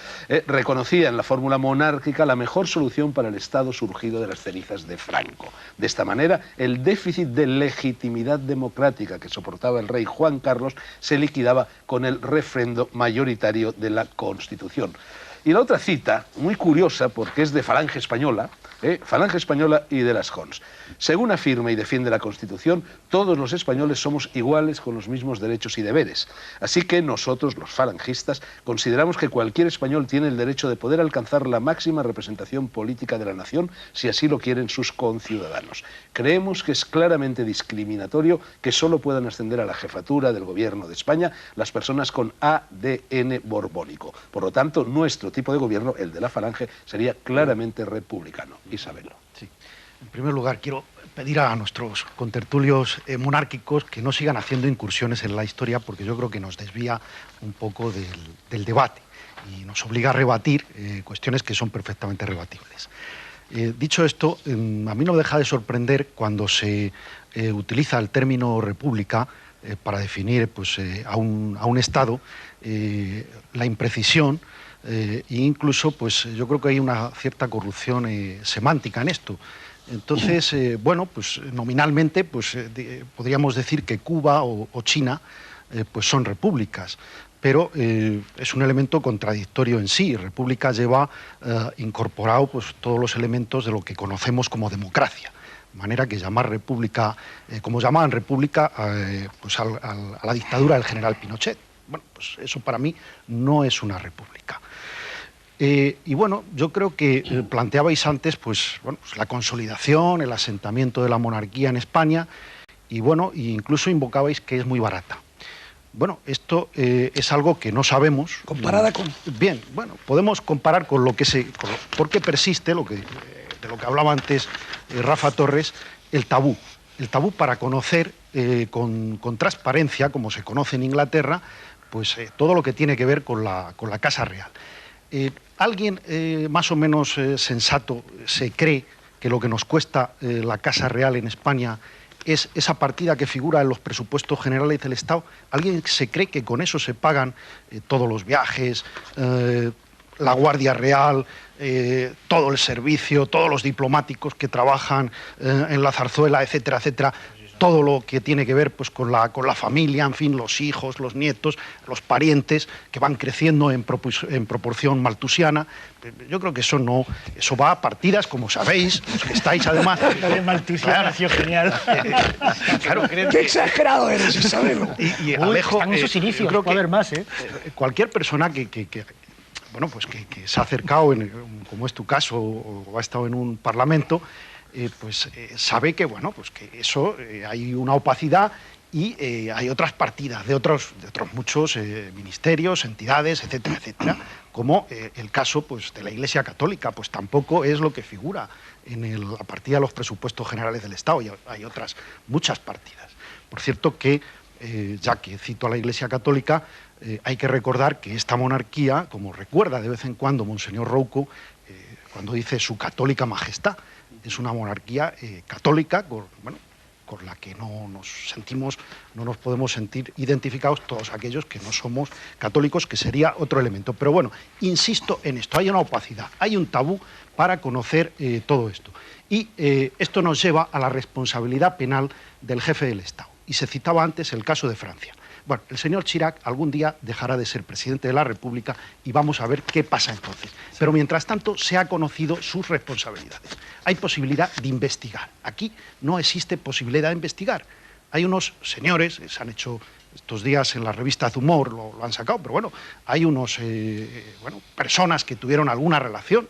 reconocía en la fórmula monárquica la mejor solución para el Estado surgido de las cenizas de Franco. De esta manera, el déficit de legitimidad democrática que soportaba el rey Juan Carlos se liquidaba con el refrendo mayoritario de la Constitución. Y la otra cita, muy curiosa porque es de Falange Española, Falange Española y de las Jons. Según afirma y defiende la Constitución, todos los españoles somos iguales con los mismos derechos y deberes. Así que nosotros, los falangistas, consideramos que cualquier español tiene el derecho de poder alcanzar la máxima representación política de la nación si así lo quieren sus conciudadanos. Creemos que es claramente discriminatorio que solo puedan ascender a la jefatura del gobierno de España las personas con ADN borbónico. Por lo tanto, nuestro tipo de gobierno, el de la Falange, sería claramente republicano. Isabelo.
Sí. En primer lugar, quiero pedir a nuestros contertulios monárquicos que no sigan haciendo incursiones en la historia, porque yo creo que nos desvía un poco del debate y nos obliga a rebatir cuestiones que son perfectamente rebatibles. Dicho esto, a mí no me deja de sorprender cuando se utiliza el término república para definir pues, a un Estado, la imprecisión. Incluso, pues yo creo que hay una cierta corrupción semántica en esto. Entonces, bueno, pues nominalmente, pues podríamos decir que Cuba o China, pues son repúblicas, pero es un elemento contradictorio en sí. República lleva incorporado, pues todos los elementos de lo que conocemos como democracia. De manera que llamar república, como llamaban república, pues a la dictadura del general Pinochet. Bueno, pues eso para mí no es una república. Y bueno, yo creo que planteabais antes pues la consolidación, el asentamiento de la monarquía en España, y bueno, incluso invocabais que es muy barata. Bueno, esto es algo que no sabemos.
¿Comparada con?
Bien, bueno, podemos comparar con lo que por qué persiste, de lo que hablaba antes Rafa Torres, el tabú. El tabú para conocer con transparencia, como se conoce en Inglaterra, pues todo lo que tiene que ver con la Casa Real. ¿Alguien más o menos sensato se cree que lo que nos cuesta la Casa Real en España es esa partida que figura en los presupuestos generales del Estado? ¿Alguien se cree que con eso se pagan todos los viajes, la Guardia Real, todo el servicio, todos los diplomáticos que trabajan en la Zarzuela, etcétera, etcétera? todo lo que tiene que ver pues, con la familia, en fin, los hijos, los nietos, los parientes, que van creciendo en proporción maltusiana. Yo creo que eso va a partidas, como sabéis, los que estáis además...
Lo de maltusiana ha sido genial.
Claro,
¡Qué exagerado eres, Isabelo!
Y Alejo,
están en sus inicios,
creo
va a haber más,
cualquier persona que se ha acercado, como es tu caso, o ha estado en un parlamento, sabe que, que eso hay una opacidad y hay otras partidas de otros muchos ministerios, entidades, etcétera, etcétera, como el caso pues, de la Iglesia Católica, pues tampoco es lo que figura en la partida de los presupuestos generales del Estado, y hay otras muchas partidas. Por cierto que, ya que cito a la Iglesia Católica, hay que recordar que esta monarquía, como recuerda de vez en cuando Monseñor Rouco, cuando dice su católica majestad, es una monarquía católica con la que no nos podemos sentir identificados todos aquellos que no somos católicos, que sería otro elemento. Pero bueno, insisto en esto, hay una opacidad, hay un tabú para conocer todo esto. Y esto nos lleva a la responsabilidad penal del jefe del Estado. Y se citaba antes el caso de Francia. Bueno, el señor Chirac algún día dejará de ser presidente de la República y vamos a ver qué pasa entonces. Pero mientras tanto se ha conocido sus responsabilidades. Hay posibilidad de investigar. Aquí no existe posibilidad de investigar. Hay unos señores, se han hecho estos días en las revistas de humor, lo han sacado, pero bueno, hay unos personas que tuvieron alguna relación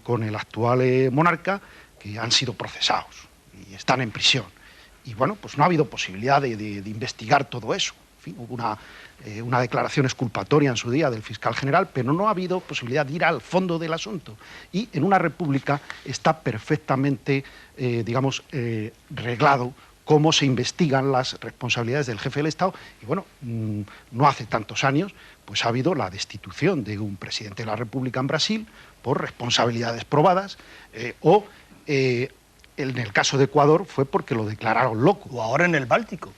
con el actual monarca que han sido procesados y están en prisión. Y bueno, pues no ha habido posibilidad de investigar todo eso. En fin, hubo una declaración exculpatoria en su día del fiscal general, pero no ha habido posibilidad de ir al fondo del asunto. Y en una república está perfectamente, reglado cómo se investigan las responsabilidades del jefe del Estado. Y bueno, no hace tantos años, pues ha habido la destitución de un presidente de la República en Brasil por responsabilidades probadas, en el caso de Ecuador fue porque lo declararon loco.
O ahora en el Báltico.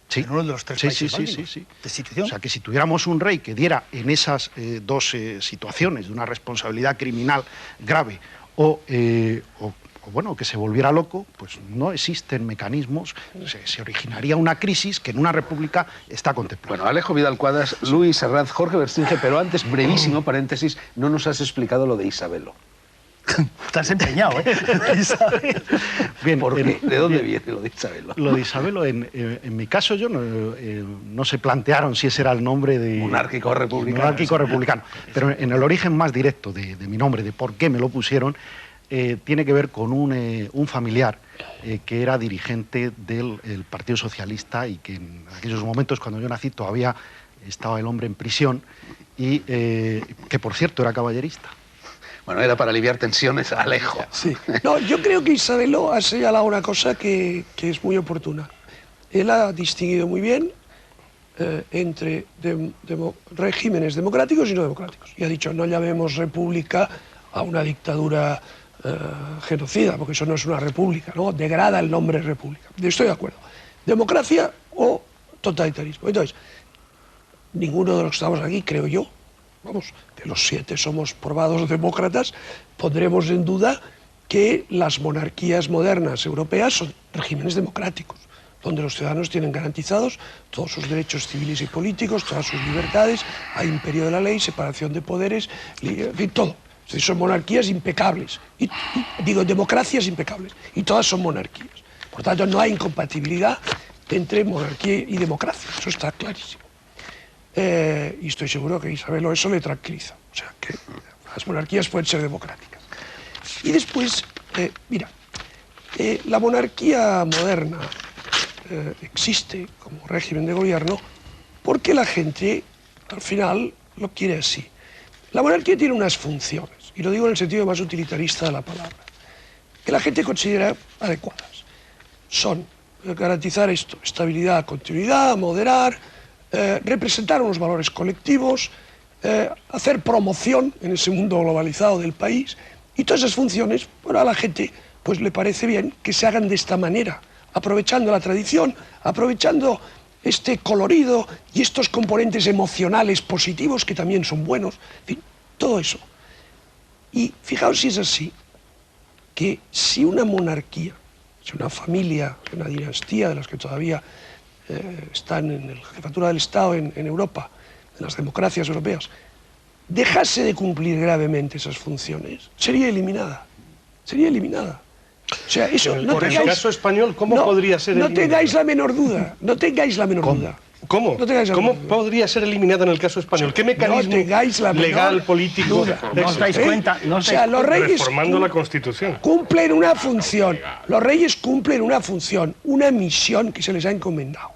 Sí.
En uno de los tres países bálticos.
Sí.
Destitución.
O sea, que si tuviéramos un rey que diera en esas dos situaciones de una responsabilidad criminal grave o que se volviera loco, pues no existen mecanismos, se originaría una crisis que en una república está contemplada.
Bueno, Alejo Vidal Quadras, Luis Herranz, Jorge Verstringe, pero antes, brevísimo paréntesis, no nos has explicado lo de Isabelo.
Estás empeñado, ¿eh?
Bien,
¿por qué? ¿De dónde viene lo de Isabelo?
Lo de Isabelo, en mi caso, yo no se plantearon si ese era el nombre de...
Monárquico republicano.
Monárquico republicano. Pero en el origen más directo de mi nombre, de por qué me lo pusieron, tiene que ver con un familiar que era dirigente del Partido Socialista y que en aquellos momentos, cuando yo nací, todavía estaba el hombre en prisión y que, por cierto, era caballerista.
Bueno, era para aliviar tensiones a Alejo.
Sí. No, yo creo que Isabelo ha señalado una cosa que es muy oportuna. Él ha distinguido muy bien entre regímenes democráticos y no democráticos. Y ha dicho, no llamemos república a una dictadura genocida, porque eso no es una república, ¿no? Degrada el nombre república. Estoy de acuerdo. Democracia o totalitarismo. Entonces, ninguno de los que estamos aquí, creo yo, vamos, que los 7 somos probados demócratas, pondremos en duda que las monarquías modernas europeas son regímenes democráticos, donde los ciudadanos tienen garantizados todos sus derechos civiles y políticos, todas sus libertades, hay imperio de la ley, separación de poderes, en fin, todo. Es decir, son monarquías impecables, digo, democracias impecables, y todas son monarquías. Por tanto, no hay incompatibilidad entre monarquía y democracia, eso está clarísimo. Y estoy seguro que a Isabelo eso le tranquiliza. O sea, que las monarquías pueden ser democráticas. Y después, la monarquía moderna existe como régimen de gobierno porque la gente, al final, lo quiere así. La monarquía tiene unas funciones, y lo digo en el sentido más utilitarista de la palabra, que la gente considera adecuadas. Son garantizar esto, estabilidad, continuidad, moderar, representar unos valores colectivos, hacer promoción en ese mundo globalizado del país, y todas esas funciones, bueno, a la gente pues le parece bien que se hagan de esta manera, aprovechando la tradición, aprovechando este colorido y estos componentes emocionales positivos que también son buenos, en fin, todo eso. Y fijaos si es así, que si una monarquía, es una familia, es una dinastía de las que todavía están en la jefatura del Estado en Europa, en las democracias europeas, dejase de cumplir gravemente esas funciones, sería eliminada. Sería eliminada. O sea, eso no
por
tengáis,
el caso español, ¿cómo podría ser
no
eliminada?
tengáis la menor duda, no tengáis la menor duda.
¿Cómo?
No tengáis la
¿Cómo
menor duda.
podría ser eliminada en el caso español? ¿Qué mecanismo
tengáis la menor
legal, político?
duda.
No os dais cuenta, no
O
os
sea,
dais
los reyes
Reformando la Constitución.
cumplen una función. Los reyes cumplen una función, una misión que se les ha encomendado.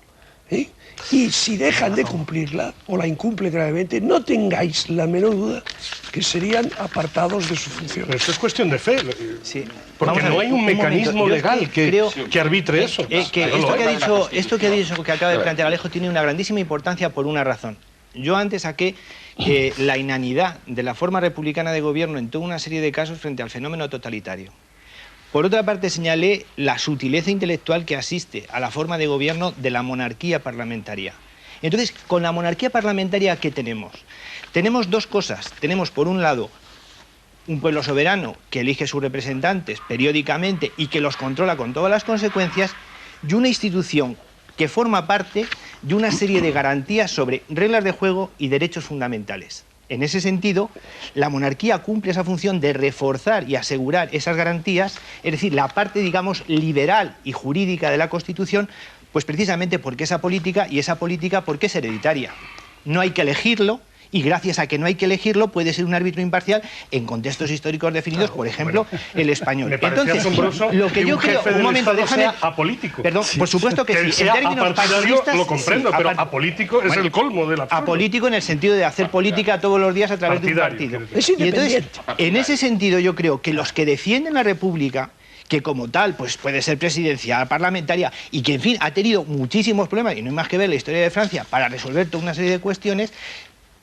¿Eh? Y si dejan de cumplirla o la incumplen gravemente, no tengáis la menor duda que serían apartados de su función.
Pero esto es cuestión de fe.
Sí.
Porque
Vamos a
no
ver,
hay un mecanismo
momento. Yo
legal
creo
que arbitre eso.
que
No lo hay.
esto que acaba de plantear Alejo tiene una grandísima importancia por una razón. Yo antes saqué la inanidad de la forma republicana de gobierno en toda una serie de casos frente al fenómeno totalitario. Por otra parte, señalé la sutileza intelectual que asiste a la forma de gobierno de la monarquía parlamentaria. Entonces, con la monarquía parlamentaria, ¿qué tenemos? Tenemos dos cosas. Tenemos, por un lado, un pueblo soberano que elige sus representantes periódicamente y que los controla con todas las consecuencias, y una institución que forma parte de una serie de garantías sobre reglas de juego y derechos fundamentales. En ese sentido, la monarquía cumple esa función de reforzar y asegurar esas garantías, es decir, la parte, digamos, liberal y jurídica de la Constitución, pues precisamente porque esa política porque es hereditaria. No hay que elegirlo, y gracias a que no hay que elegirlo puede ser un árbitro imparcial en contextos históricos definidos, por ejemplo, el español.
Me parece asombroso
lo que yo
un
creo,
jefe
un
del
momento,
Estado
déjame,
sea apolítico.
Perdón, por supuesto que sí.
sea
En términos
apartidario
partidistas,
lo comprendo,
sí,
pero apolítico es el colmo del absurdo.
apolítico en el sentido de hacer política todos los días a través de un
Partidario,
partido.
Es
Y entonces,
independiente.
en ese sentido, yo creo que los que defienden la República, que como tal pues puede ser presidencial, parlamentaria, y que en fin ha tenido muchísimos problemas, y no hay más que ver la historia de Francia para resolver toda una serie de cuestiones,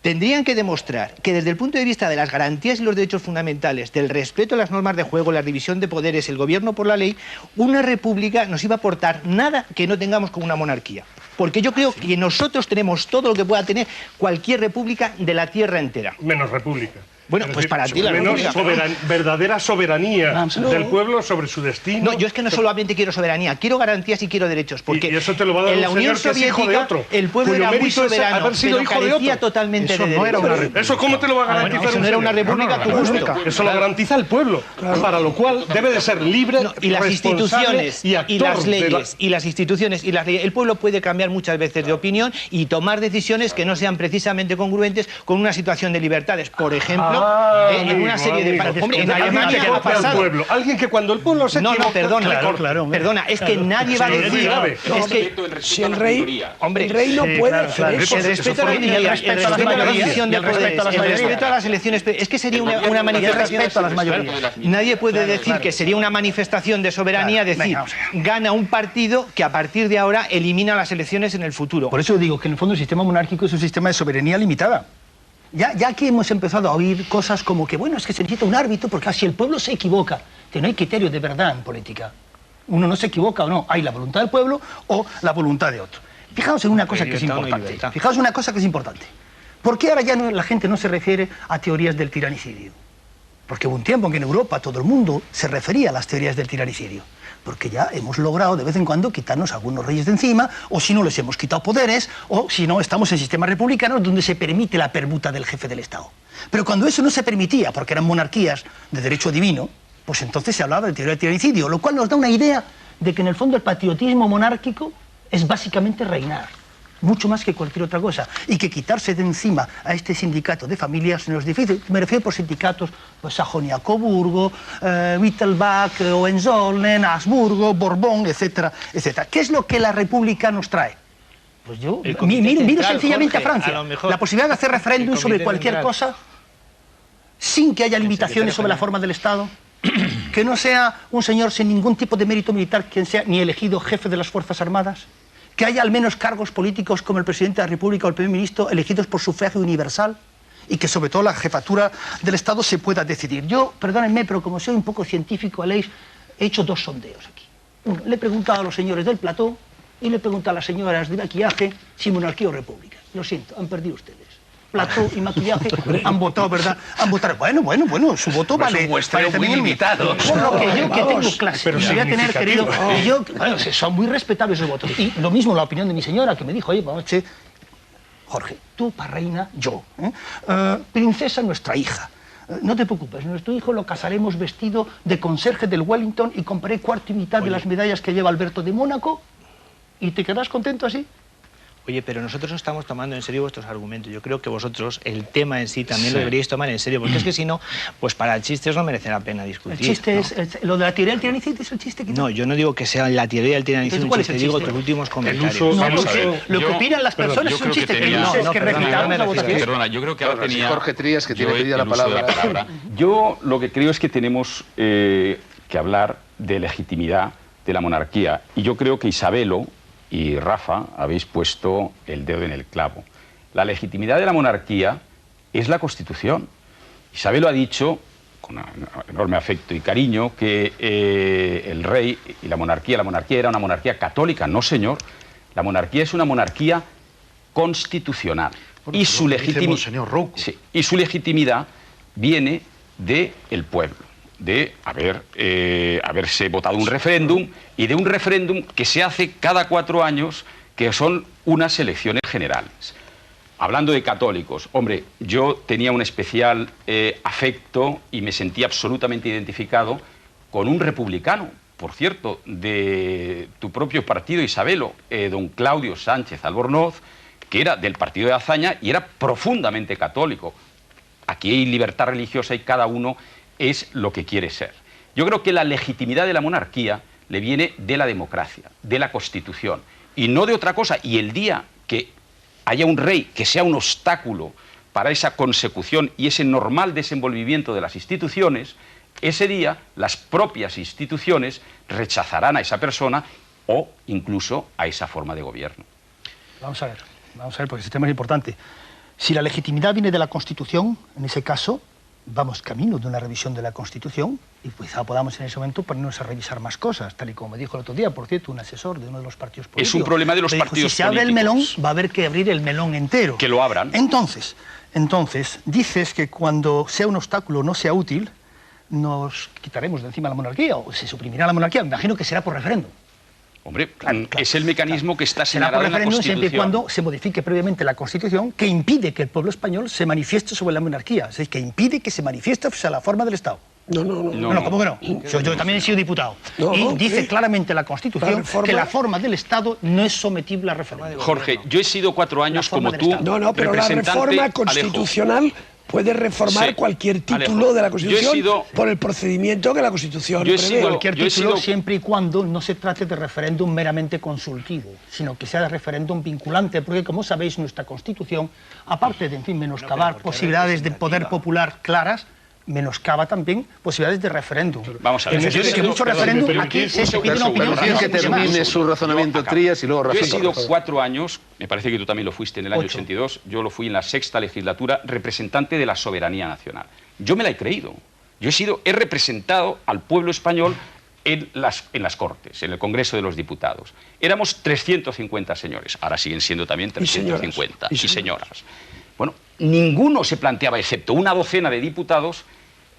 tendrían que demostrar que desde el punto de vista de las garantías y los derechos fundamentales, del respeto a las normas de juego, la división de poderes, el gobierno por la ley, una república nos iba a aportar nada que no tengamos con una monarquía. Porque yo creo que nosotros tenemos todo lo que pueda tener cualquier república de la tierra entera.
Menos república.
Bueno, pues para ti la
menos
república.
verdadera soberanía del pueblo sobre su destino.
No, yo es que no solamente quiero soberanía, quiero garantías y quiero derechos. Porque
y eso te lo va a dar
en la
un
Unión
señor que es hijo de
Soviética
otro,
el pueblo
cuyo
era muy
mérito es
soberano,
haber sido
pero
hijo de
carecía
otro.
totalmente
Eso
de
no era
derechos.
una república.
¿Eso cómo te lo va a garantizar
eso no
un
era una
señor?
república a tu gusto.
Eso lo garantiza el pueblo, para lo cual debe de ser libre,
No, y las
responsable
instituciones
y actor
las
de la-
leyes y las instituciones y las leyes, el pueblo puede cambiar muchas veces de opinión y tomar decisiones que no sean precisamente congruentes con una situación de libertades, por ejemplo, en una serie de hombre, en Alemania
alguien
ha
que
pasado.
pueblo, alguien que cuando el pueblo se
No,
equivoca,
perdona,
claro,
perdona, es que nadie va a
Sí, es muy
decir,
grave.
es que
Si el rey,
hombre,
el rey no puede hacer eso.
el respeto a la minoría, el respeto a la división de poderes, el respeto a las elecciones, es que sería una manifestación.
respeto a las mayorías.
Nadie puede decir que sería una manifestación de soberanía, decir,
Venga, vamos allá.
gana un partido que a partir de ahora elimina las elecciones en el futuro.
Por eso digo que en el fondo el sistema monárquico es un sistema de soberanía limitada. Ya que hemos empezado a oír cosas como que, bueno, es que se necesita un árbitro porque si el pueblo se equivoca, que no hay criterio de verdad en política. Uno no se equivoca o no, hay la voluntad del pueblo o la voluntad de otro. Fijaos en una cosa que es
Libertad o no
importante.
libertad.
Fijaos en una cosa que es importante. ¿Por qué ahora ya la gente no se refiere a teorías del tiranicidio? Porque hubo un tiempo en que en Europa todo el mundo se refería a las teorías del tiranicidio. Porque ya hemos logrado de vez en cuando quitarnos algunos reyes de encima, o si no les hemos quitado poderes, o si no estamos en sistemas republicanos donde se permite la permuta del jefe del Estado. Pero cuando eso no se permitía, porque eran monarquías de derecho divino, pues entonces se hablaba de teoría del tiranicidio, lo cual nos da una idea de que en el fondo el patriotismo monárquico es básicamente reinar, mucho más que cualquier otra cosa, y que quitarse de encima a este sindicato de familias no es difícil. Me refiero por sindicatos, pues Sajonia-Coburgo, Wittelsbach, Hohenzollern, Habsburgo, Borbón, etcétera, etcétera. ¿Qué es lo que la República nos trae? Pues yo
El Comité
miro
Central,
sencillamente
Jorge,
a Francia,
a lo mejor.
la posibilidad de hacer referéndum
El
sobre
Comité
cualquier
Central.
cosa, sin que haya limitaciones sobre la forma del Estado, que no sea un señor sin ningún tipo de mérito militar quien sea ni elegido jefe de las Fuerzas Armadas, que haya al menos cargos políticos como el presidente de la República o el primer ministro elegidos por sufragio universal y que sobre todo la jefatura del Estado se pueda decidir. Yo, perdónenme, pero como soy un poco científico, Aleix, he hecho dos sondeos aquí. Uno, le he preguntado a los señores del plató y le he preguntado a las señoras de maquillaje si monarquía o república. Lo siento, han perdido ustedes. plató y maquillaje, han votado, ¿verdad? Han votado. Bueno, su voto
Pues
vale.
un muestreo
vale
muy
también
limitado.
Por lo que yo, que tengo clase,
pero
voy a tener, querido,
significativo.
y yo, bueno, son muy respetables esos votos. Y lo mismo la opinión de mi señora, que me dijo, oye, vamos, che, Jorge, tú para reina, yo. Princesa, nuestra hija. No te preocupes, nuestro hijo lo casaremos vestido de conserje del Wellington y compraré cuarto y mitad de las medallas que lleva Alberto de Mónaco y te quedarás contento así.
Oye, pero nosotros no estamos tomando en serio vuestros argumentos. Yo creo que vosotros el tema en sí también
Sí.
lo deberíais tomar en serio, porque es que si no, pues para chistes no merece la pena discutir.
El chiste
¿no?
es, lo de la teoría del tiranicidio es el chiste que...
No, yo no digo que sea la teoría del tiranicidio,
Entonces, ¿cuál es el
digo
chiste?
tus últimos comentarios.
uso-
No,
Vamos a
porque
ver,
lo que
yo-
opinan las
perdón,
personas
yo
es un
creo que
chiste que
tenía-
dices
no,
que
perdona,
repitamos la
me
votación.
Perdona, yo creo que ahora
Perdona, si
tenía...
Jorge Trías, que tiene
yo
pedida la
el uso de
palabra.
Yo lo que creo es que tenemos que hablar de legitimidad de la monarquía. Y yo creo que Isabelo y Rafa habéis puesto el dedo en el clavo. La legitimidad de la monarquía es la Constitución. Isabelo ha dicho, con enorme afecto y cariño, que el rey y la monarquía era una monarquía católica. No, señor. La monarquía es una monarquía constitucional.
Bueno,
Y
pero
su
lo que dice
legitimidad...
Monseñor Rouco.
Sí, y su legitimidad viene del pueblo, de haberse votado un referéndum y de un referéndum que se hace cada 4 años, que son unas elecciones generales. Hablando de católicos, hombre, yo tenía un especial afecto y me sentí absolutamente identificado con un republicano, por cierto, de tu propio partido, Isabelo, don Claudio Sánchez Albornoz, que era del partido de Azaña y era profundamente católico. Aquí hay libertad religiosa y cada uno es lo que quiere ser. Yo creo que la legitimidad de la monarquía le viene de la democracia, de la Constitución, y no de otra cosa. Y el día que haya un rey que sea un obstáculo para esa consecución y ese normal desenvolvimiento de las instituciones, ese día las propias instituciones rechazarán a esa persona o incluso a esa forma de gobierno.
Vamos a ver, porque ese tema es importante. Si la legitimidad viene de la Constitución, en ese caso, vamos camino de una revisión de la Constitución y quizá podamos en ese momento ponernos a revisar más cosas, tal y como me dijo el otro día, por cierto, un asesor de uno de los partidos políticos.
Es un problema de los
me dijo,
partidos
si se abre el melón,
políticos.
va a haber que abrir el melón entero.
Que lo abran.
Entonces, dices que cuando sea un obstáculo no sea útil, nos quitaremos de encima la monarquía o se suprimirá la monarquía. Me imagino que será por referéndum.
Hombre,
Claro.
es el mecanismo que está
Será
señalado
por
en la
referéndum
Constitución.
siempre y cuando se modifique previamente la Constitución que impide que el pueblo español se manifieste sobre la monarquía. Es decir, que impide que se manifieste sobre la forma del Estado.
No.
No, ¿cómo que no? Yo también he sido diputado.
No,
y
no,
dice
¿qué?
claramente la
La
Constitución
reforma-
que la forma del Estado no es sometible a referéndum.
Jorge, yo he sido 4 años
La forma
como
del
tú,
Estado.
No, pero la
representante,
reforma
Alejo.
constitucional puede reformar
Sí,
cualquier título
Alejo.
de la
Yo he
Constitución
sido-
por el procedimiento que la Constitución
Yo he
prevé.
sido-
Cualquier
Yo he
título,
sido-
siempre y cuando no se trate de referéndum meramente consultivo, sino que sea de referéndum vinculante, porque como sabéis nuestra Constitución, aparte de, en fin, menoscabar posibilidades de poder popular claras, menoscaba también posibilidades de referéndum.
Vamos a ver.
En el
Yo he
sentido que
sido-
mucho
perdón,
referéndum,
¿me
aquí
permitís?
se pide una opinión.
Permitid que
y demás.
termine su razonamiento
Yo acabo.
Trías y luego
Yo he
Rafa.
sido 4 años, me parece que tú también lo fuiste en el año
8.
82, yo lo fui en la 6ª legislatura, representante de la soberanía nacional. Yo me la he creído. He representado al pueblo español en las Cortes, en el Congreso de los Diputados. Éramos 350 señores, ahora siguen siendo también 350,
Y
y
señoras.
señoras. Bueno, ninguno se planteaba, excepto una docena de diputados,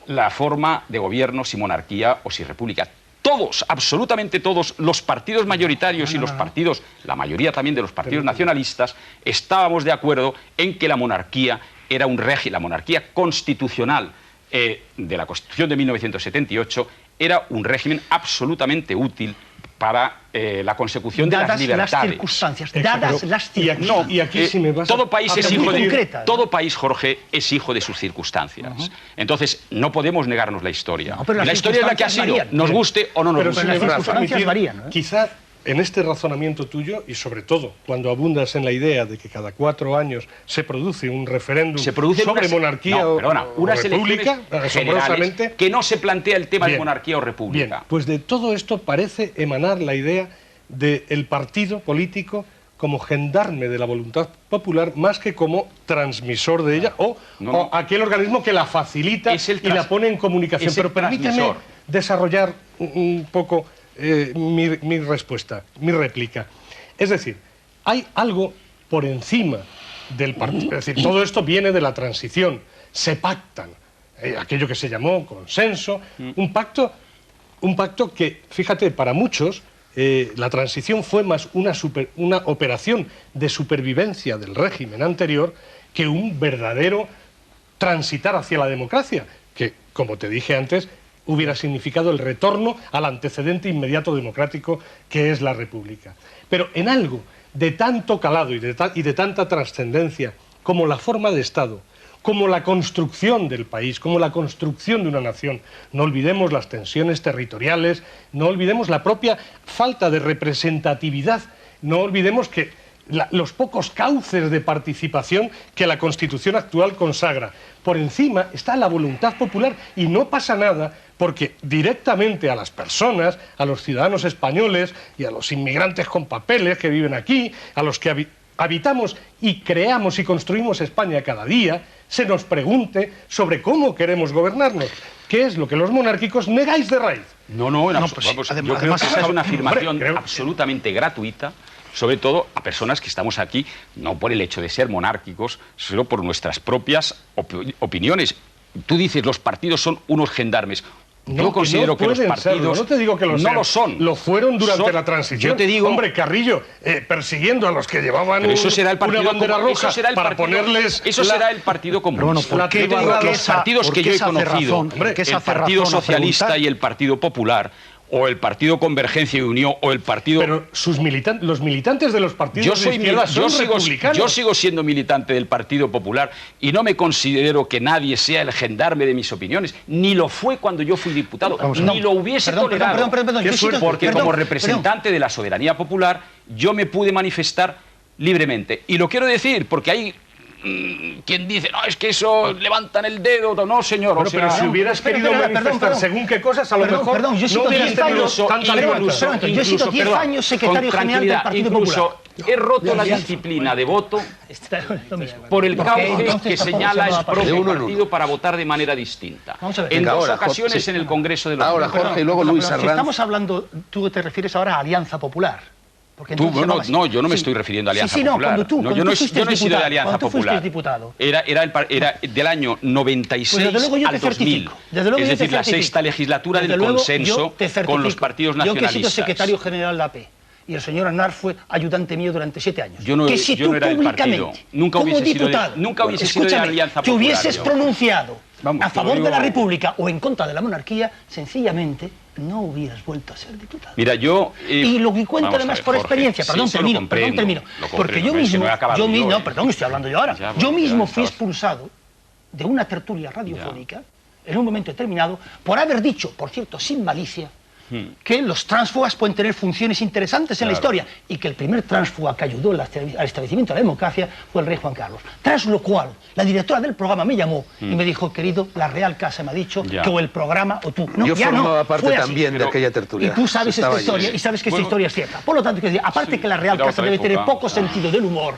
la forma de gobierno, si monarquía o si república. Todos, absolutamente todos, los partidos mayoritarios y los partidos, la mayoría también de los partidos nacionalistas, estábamos de acuerdo en que la monarquía era un régimen, la monarquía constitucional de la Constitución de 1978 era un régimen absolutamente útil para la consecución de las
Dadas
libertades.
las circunstancias,
Exacto.
dadas las
Y aquí-
circunstancias.
y aquí si me vas
todo
a-
país
a
es
permitir-
hijo de
concreta, ¿no?
todo país, Jorge, es hijo de sus circunstancias. Entonces no podemos negarnos la historia.
No, pero las
La historia es la que ha sido,
circunstancias
nos
varían.
guste o no nos
Pero
guste.
si
las
me vas a
circunstancias
permitir,
varían, ¿eh?
quizá en este razonamiento tuyo, y sobre todo cuando abundas en la idea de que cada 4 años se produce un referéndum
Se producen
sobre
unas-
monarquía
no,
o,
perdona,
o
unas
república,
elecciones
asombrosamente.
generales que no se plantea el tema de
Bien.
monarquía o república.
Bien, pues de todo esto parece emanar la idea del partido político como gendarme de la voluntad popular más que como transmisor de ella o aquel organismo que la facilita
Es el
y la pone en comunicación.
es el
Pero permíteme
transmisor.
desarrollar un poco mi respuesta, mi réplica. Es decir, hay algo por encima del partido. Es decir, todo esto viene de la transición. Se pactan. Aquello que se llamó consenso. Un pacto que, fíjate, para muchos, la transición fue más una operación de supervivencia del régimen anterior que un verdadero transitar hacia la democracia, que, como te dije antes, hubiera significado el retorno al antecedente inmediato democrático que es la República. Pero en algo de tanto calado y de tanta trascendencia como la forma de Estado, como la construcción del país, como la construcción de una nación, no olvidemos las tensiones territoriales, no olvidemos la propia falta de representatividad, no olvidemos que los pocos cauces de participación que la Constitución actual consagra. Por encima está la voluntad popular y no pasa nada porque directamente a las personas, a los ciudadanos españoles y a los inmigrantes con papeles que viven aquí, a los que habitamos y creamos y construimos España cada día, se nos pregunte sobre cómo queremos gobernarnos, que es lo que los monárquicos negáis de raíz.
No, pues, yo creo que esa es una afirmación absolutamente gratuita, sobre todo a personas que estamos aquí, no por el hecho de ser monárquicos, sino por nuestras propias opiniones. Tú dices, los partidos son unos gendarmes. Yo considero que los partidos
no te digo que
no lo son.
Lo fueron durante la transición.
Yo te digo,
hombre, Carrillo, persiguiendo a los que llevaban
eso será el
una bandera roja para ponerles...
Eso será el Partido Comunista.
Bueno,
los partidos que yo he conocido, el Partido Socialista y el Partido Popular, o el Partido Convergencia y Unión, o el Partido...
Pero los militantes de los partidos de izquierda son republicanos.
Yo sigo siendo militante del Partido Popular y no me considero que nadie sea el gendarme de mis opiniones. Ni lo fue cuando yo fui diputado, ni lo hubiese tolerado. Porque como representante de la soberanía popular, yo me pude manifestar libremente. Y lo quiero decir porque hay... quien dice, no, es que eso levantan el dedo, no, señor.
Bueno, pero si hubieras querido manifestar según qué cosas, a lo mejor
yo
no hubieras tenido tanta libertad.
Yo he sido 10 años secretario general del Partido Popular.
He roto la disciplina de voto por el cauce que señala el propio partido para votar de manera distinta. En dos ocasiones en el Congreso de los
Ahora, Jorge, y luego Luis Arranz.
Si estamos hablando, tú te refieres ahora a Alianza Popular.
No, yo no me estoy refiriendo a Alianza Popular. Yo no he sido de Alianza Popular. Era del año 96 al 2000. Es decir, la sexta legislatura del consenso con los partidos nacionalistas.
Yo que he sido secretario general de la AP y el señor Aznar fue ayudante mío durante 7 años.
Yo no era del partido. Nunca hubiese sido de Alianza Popular.
Que hubieses pronunciado a favor de la República o en contra de la monarquía, sencillamente no hubieras vuelto a ser diputado.
Mira,
y lo que cuento además por experiencia, perdón, termino. Porque yo mismo, estoy hablando yo ahora. Yo mismo fui expulsado de una tertulia radiofónica en un momento determinado por haber dicho, por cierto, sin malicia, que los tránsfugas pueden tener funciones interesantes en la historia y que el primer tránsfuga que ayudó al establecimiento de la democracia fue el rey Juan Carlos. Tras lo cual, la directora del programa me llamó y me dijo, querido, la Real Casa me ha dicho que o el programa o tú.
No, yo formaba parte también de aquella tertulia.
Y tú sabes esta historia y sabes que esta historia es cierta. Por lo tanto, aparte que la Real Casa debe tener poco sentido del humor,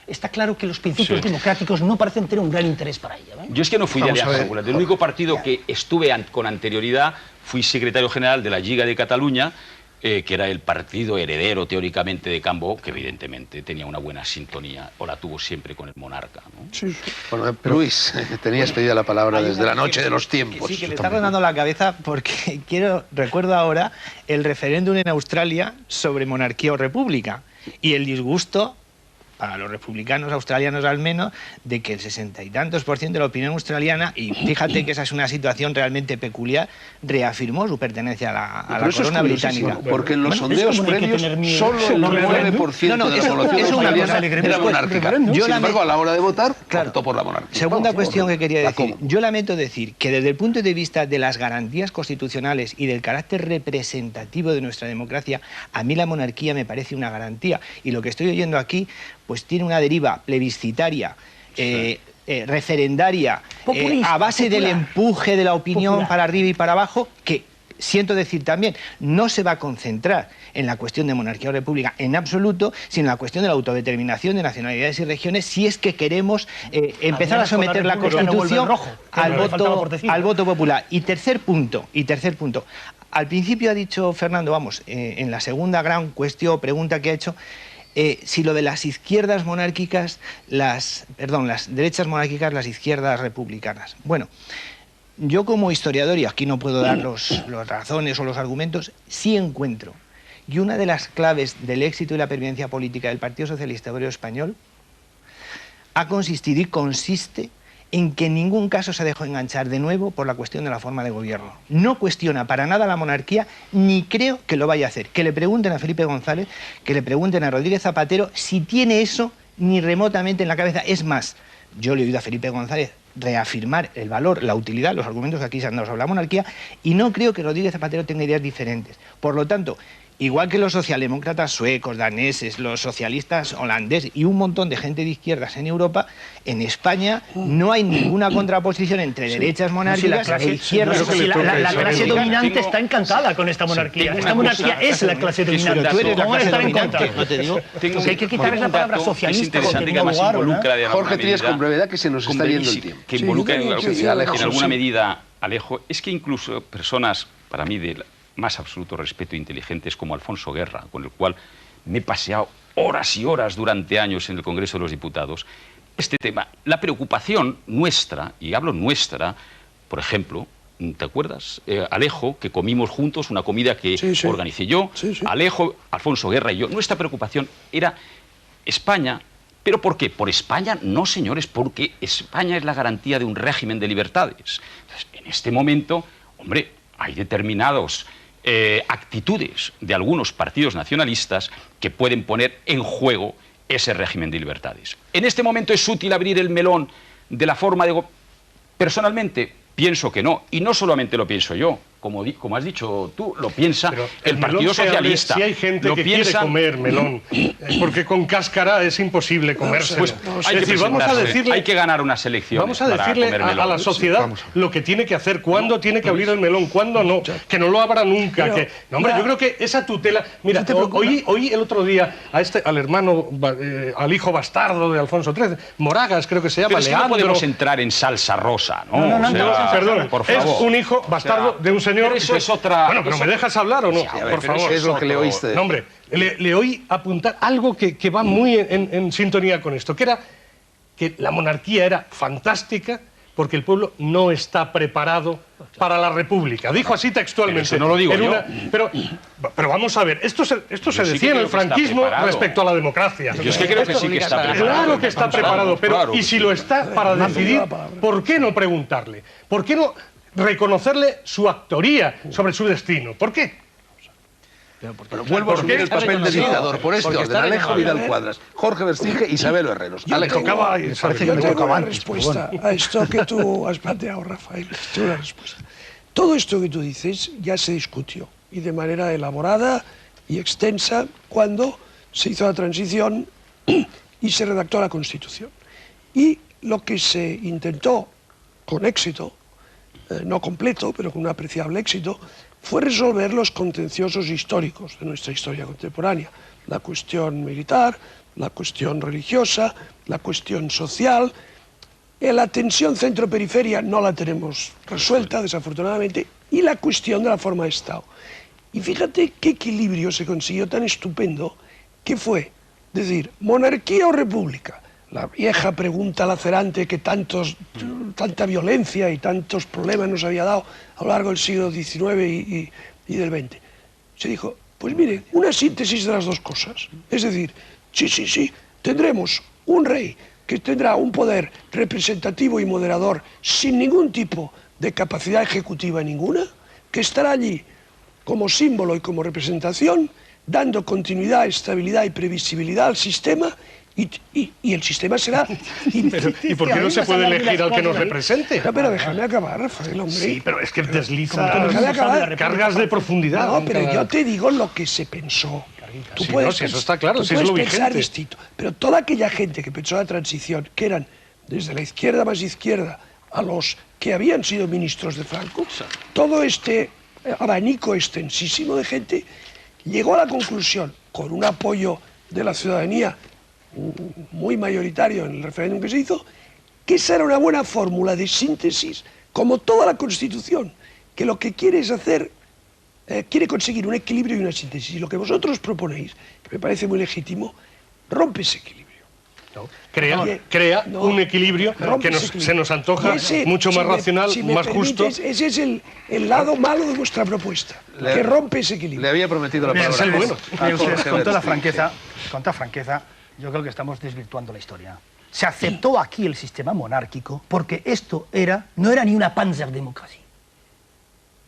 está claro que los principios democráticos no parecen tener un gran interés para ella.
Yo es que no fui de Alianza Popular. Del único partido que estuve con anterioridad fui secretario general de la Lliga de Cataluña, que era el partido heredero teóricamente de Cambó, que evidentemente tenía una buena sintonía, o la tuvo siempre con el monarca, ¿no?
Sí. Bueno, Luis, tenías pedida la palabra desde la noche de los tiempos.
Sí, que me está rondando la cabeza porque recuerdo ahora el referéndum en Australia sobre monarquía o república y el disgusto para los republicanos australianos al menos, de que el 60 y tantos % de la opinión australiana, y fíjate que esa es una situación realmente peculiar, reafirmó su pertenencia a la corona británica.
Porque en los sondeos previos solo el 9% de la población australiana era monárquica. Sin embargo, a la hora de votar, optó por la monarquía.
Segunda cuestión que quería decir. Yo lamento decir que desde el punto de vista de las garantías constitucionales y del carácter representativo de nuestra democracia, a mí la monarquía me parece una garantía. Y lo que estoy oyendo aquí pues tiene una deriva plebiscitaria, referendaria, a base del empuje de la opinión para arriba y para abajo, que, siento decir también, no se va a concentrar en la cuestión de monarquía o república en absoluto, sino en la cuestión de la autodeterminación de nacionalidades y regiones, si es que queremos empezar a someter la Constitución al voto popular. Y tercer punto, al principio ha dicho Fernando, en la segunda gran pregunta que ha hecho, si lo de las izquierdas monárquicas, las derechas monárquicas, las izquierdas republicanas. Bueno, yo como historiador, y aquí no puedo dar las razones o los argumentos, sí encuentro. Y una de las claves del éxito y la pervivencia política del Partido Socialista Obrero Español ha consistido y consiste en que en ningún caso se dejó enganchar de nuevo por la cuestión de la forma de gobierno. No cuestiona para nada la monarquía, ni creo que lo vaya a hacer. Que le pregunten a Felipe González, que le pregunten a Rodríguez Zapatero si tiene eso ni remotamente en la cabeza. Es más, yo le he oído a Felipe González reafirmar el valor, la utilidad, los argumentos que aquí se han dado sobre la monarquía, y no creo que Rodríguez Zapatero tenga ideas diferentes. Por lo tanto, igual que los socialdemócratas suecos, daneses, los socialistas holandeses y un montón de gente de izquierdas en Europa, en España no hay ninguna contraposición entre derechas monárquicas e izquierdas.
La clase dominante está encantada con esta monarquía. Esta monarquía es la clase dominante.
Tú eres la clase
estar en
dominante.
contra?
No te digo.
Que hay que quitarles la palabra socialista porque en
además
lugar,
involucra de alguna
Jorge Trías,
medida,
con brevedad, que se nos está yendo el tiempo.
que involucra en
Alejo,
alguna medida, Alejo, es que incluso personas, para mí, de más absoluto respeto e inteligentes como Alfonso Guerra, con el cual me he paseado horas y horas durante años en el Congreso de los Diputados, este tema, la preocupación nuestra, y hablo nuestra, por ejemplo, ¿te acuerdas, Alejo, que comimos juntos una comida que organicé yo? Alejo, Alfonso Guerra y yo. Nuestra preocupación era España. ¿Pero por qué? Por España, no, señores, porque España es la garantía de un régimen de libertades. Entonces, en este momento, hombre, hay determinados actitudes de algunos partidos nacionalistas que pueden poner en juego ese régimen de libertades. En este momento es útil abrir el melón de la forma de... Personalmente, pienso que no, y no solamente lo pienso yo, como has dicho tú, lo piensa el Partido Socialista.
Si hay gente que quiere comer melón, porque con cáscara es imposible comerse.
Pues hay que
vamos a decirle,
hay que ganar unas elecciones.
Vamos a decirle a la sociedad lo que tiene que hacer, cuándo tiene que abrir el melón, cuándo no, que no lo abra nunca. No, hombre, yo creo que esa tutela... Mira, oí el otro día al hermano, al hijo bastardo de Alfonso XIII, Moragas creo que se llama,
pero es que
Leandro.
no podemos entrar en salsa rosa, ¿no?
Perdón,
por favor.
Es un hijo bastardo de un señor...
Pero eso es otra...
Bueno, pero ¿me dejas hablar o no?
Sí, a ver,
por favor.
¿qué es lo que le oíste?
No, hombre, le oí apuntar algo que va muy en sintonía con esto, que era que la monarquía era fantástica porque el pueblo no está preparado para la república. Dijo así textualmente.
Pero eso no lo digo yo.
Pero vamos a ver, esto se decía en el franquismo respecto a la democracia.
Yo es que creo que sí que está preparado.
Claro que está preparado, pero y si lo está para decidir, ¿por qué no preguntarle? ¿Por qué no reconocerle su actoría sobre su destino? ¿Por qué?
Pero vuelvo a asumir el papel del dictador. Por este orden, Alejo Vidal Cuadras, Jorge Versinge y Isabel Herreros. Alejo,
parece que me
tengo
tocaba
una
antes,
respuesta a esto que tú has planteado, Rafael. Tengo una respuesta. Todo esto que tú dices ya se discutió, y de manera elaborada y extensa, cuando se hizo la transición y se redactó la Constitución. Y lo que se intentó, con éxito, no completo, pero con un apreciable éxito, fue resolver los contenciosos históricos de nuestra historia contemporánea. La cuestión militar, la cuestión religiosa, la cuestión social. La tensión centro-periferia no la tenemos resuelta, desafortunadamente, y la cuestión de la forma de Estado. Y fíjate qué equilibrio se consiguió tan estupendo que fue decir, monarquía o república. La vieja pregunta lacerante que tanta violencia y tantos problemas nos había dado a lo largo del siglo XIX y del XX. Se dijo, pues mire, una síntesis de las dos cosas. Es decir, sí, tendremos un rey que tendrá un poder representativo y moderador sin ningún tipo de capacidad ejecutiva ninguna, que estará allí como símbolo y como representación, dando continuidad, estabilidad y previsibilidad al sistema. Y el sistema será...
¿Y por qué no se puede elegir al que nos represente?
No, pero déjame acabar, Rafael, hombre.
Sí, pero es que desliza cargas de profundidad.
No, pero yo te digo lo que se pensó. Tú puedes,
eso está claro,
tú puedes pensar distinto. Pero toda aquella gente que pensó la transición, que eran desde la izquierda más izquierda a los que habían sido ministros de Franco, todo este abanico extensísimo de gente llegó a la conclusión, con un apoyo de la ciudadanía muy mayoritario en el referéndum que se hizo, que esa era una buena fórmula de síntesis, como toda la Constitución, que lo que quiere es hacer, quiere conseguir un equilibrio y una síntesis. Y lo que vosotros proponéis, que me parece muy legítimo, rompe ese equilibrio.
No, crea un equilibrio que se nos antoja mucho más racional, más justo.
Ese es el lado malo de vuestra propuesta, que rompe ese equilibrio.
Le había prometido la palabra.
Con toda franqueza, yo creo que estamos desvirtuando la historia. Se aceptó aquí el sistema monárquico porque esto no era ni una panzerdemocracia,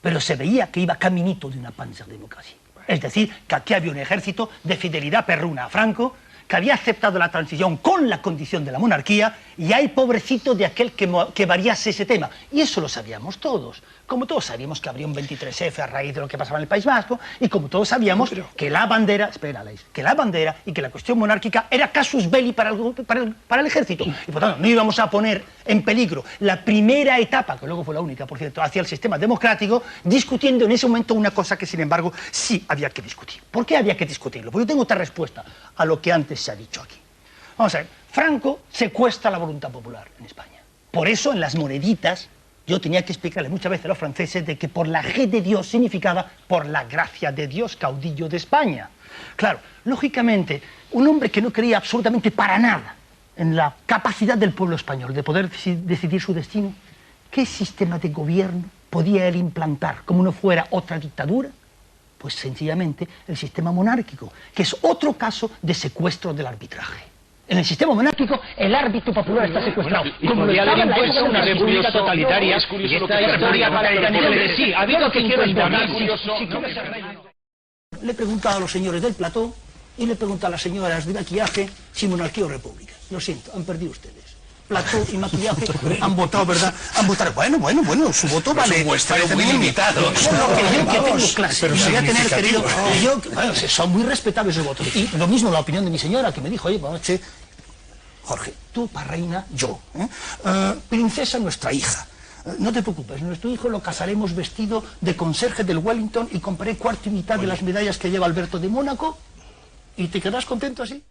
pero se veía que iba caminito de una panzerdemocracia. Es decir, que aquí había un ejército de fidelidad perruna a Franco, que había aceptado la transición con la condición de la monarquía, y hay pobrecito de aquel que variase ese tema. Y eso lo sabíamos todos. Como todos sabíamos que habría un 23F a raíz de lo que pasaba en el País Vasco, y como todos sabíamos que la bandera, y que la cuestión monárquica era casus belli para el ejército. Y por tanto, no íbamos a poner en peligro la primera etapa, que luego fue la única, por cierto, hacia el sistema democrático, discutiendo en ese momento una cosa que, sin embargo, sí había que discutir. ¿Por qué había que discutirlo? Porque yo tengo otra respuesta a lo que antes se ha dicho aquí. Vamos a ver, Franco secuestra la voluntad popular en España. Por eso, en las moneditas, yo tenía que explicarle muchas veces a los franceses de que por la G de Dios significaba por la gracia de Dios, caudillo de España. Claro, lógicamente, un hombre que no creía absolutamente para nada en la capacidad del pueblo español de poder decidir su destino, ¿qué sistema de gobierno podía él implantar como no fuera otra dictadura? Pues sencillamente el sistema monárquico, que es otro caso de secuestro del arbitraje. En el sistema monárquico, el árbitro popular está secuestrado.
Como lo estaba en la época de una república totalitaria, y esta historia sí, ha habido 50.000.
Le he preguntado a los señores del plató y le he preguntado a las señoras de maquillaje si monarquía o república. Lo siento, han perdido ustedes. Plató y maquillaje han votado, ¿verdad? Han votado. Bueno, su voto vale.
Muestreo muy limitado.
Yo que tengo clase, y voy a tener querido. Bueno, son muy respetables esos votos. Y lo mismo la opinión de mi señora, que me dijo, oye, che, Jorge, tú para reina, yo. Princesa, nuestra hija. No te preocupes, nuestro hijo lo casaremos vestido de conserje del Wellington y compraré cuarto y mitad de las medallas que lleva Alberto de Mónaco y te quedarás contento así.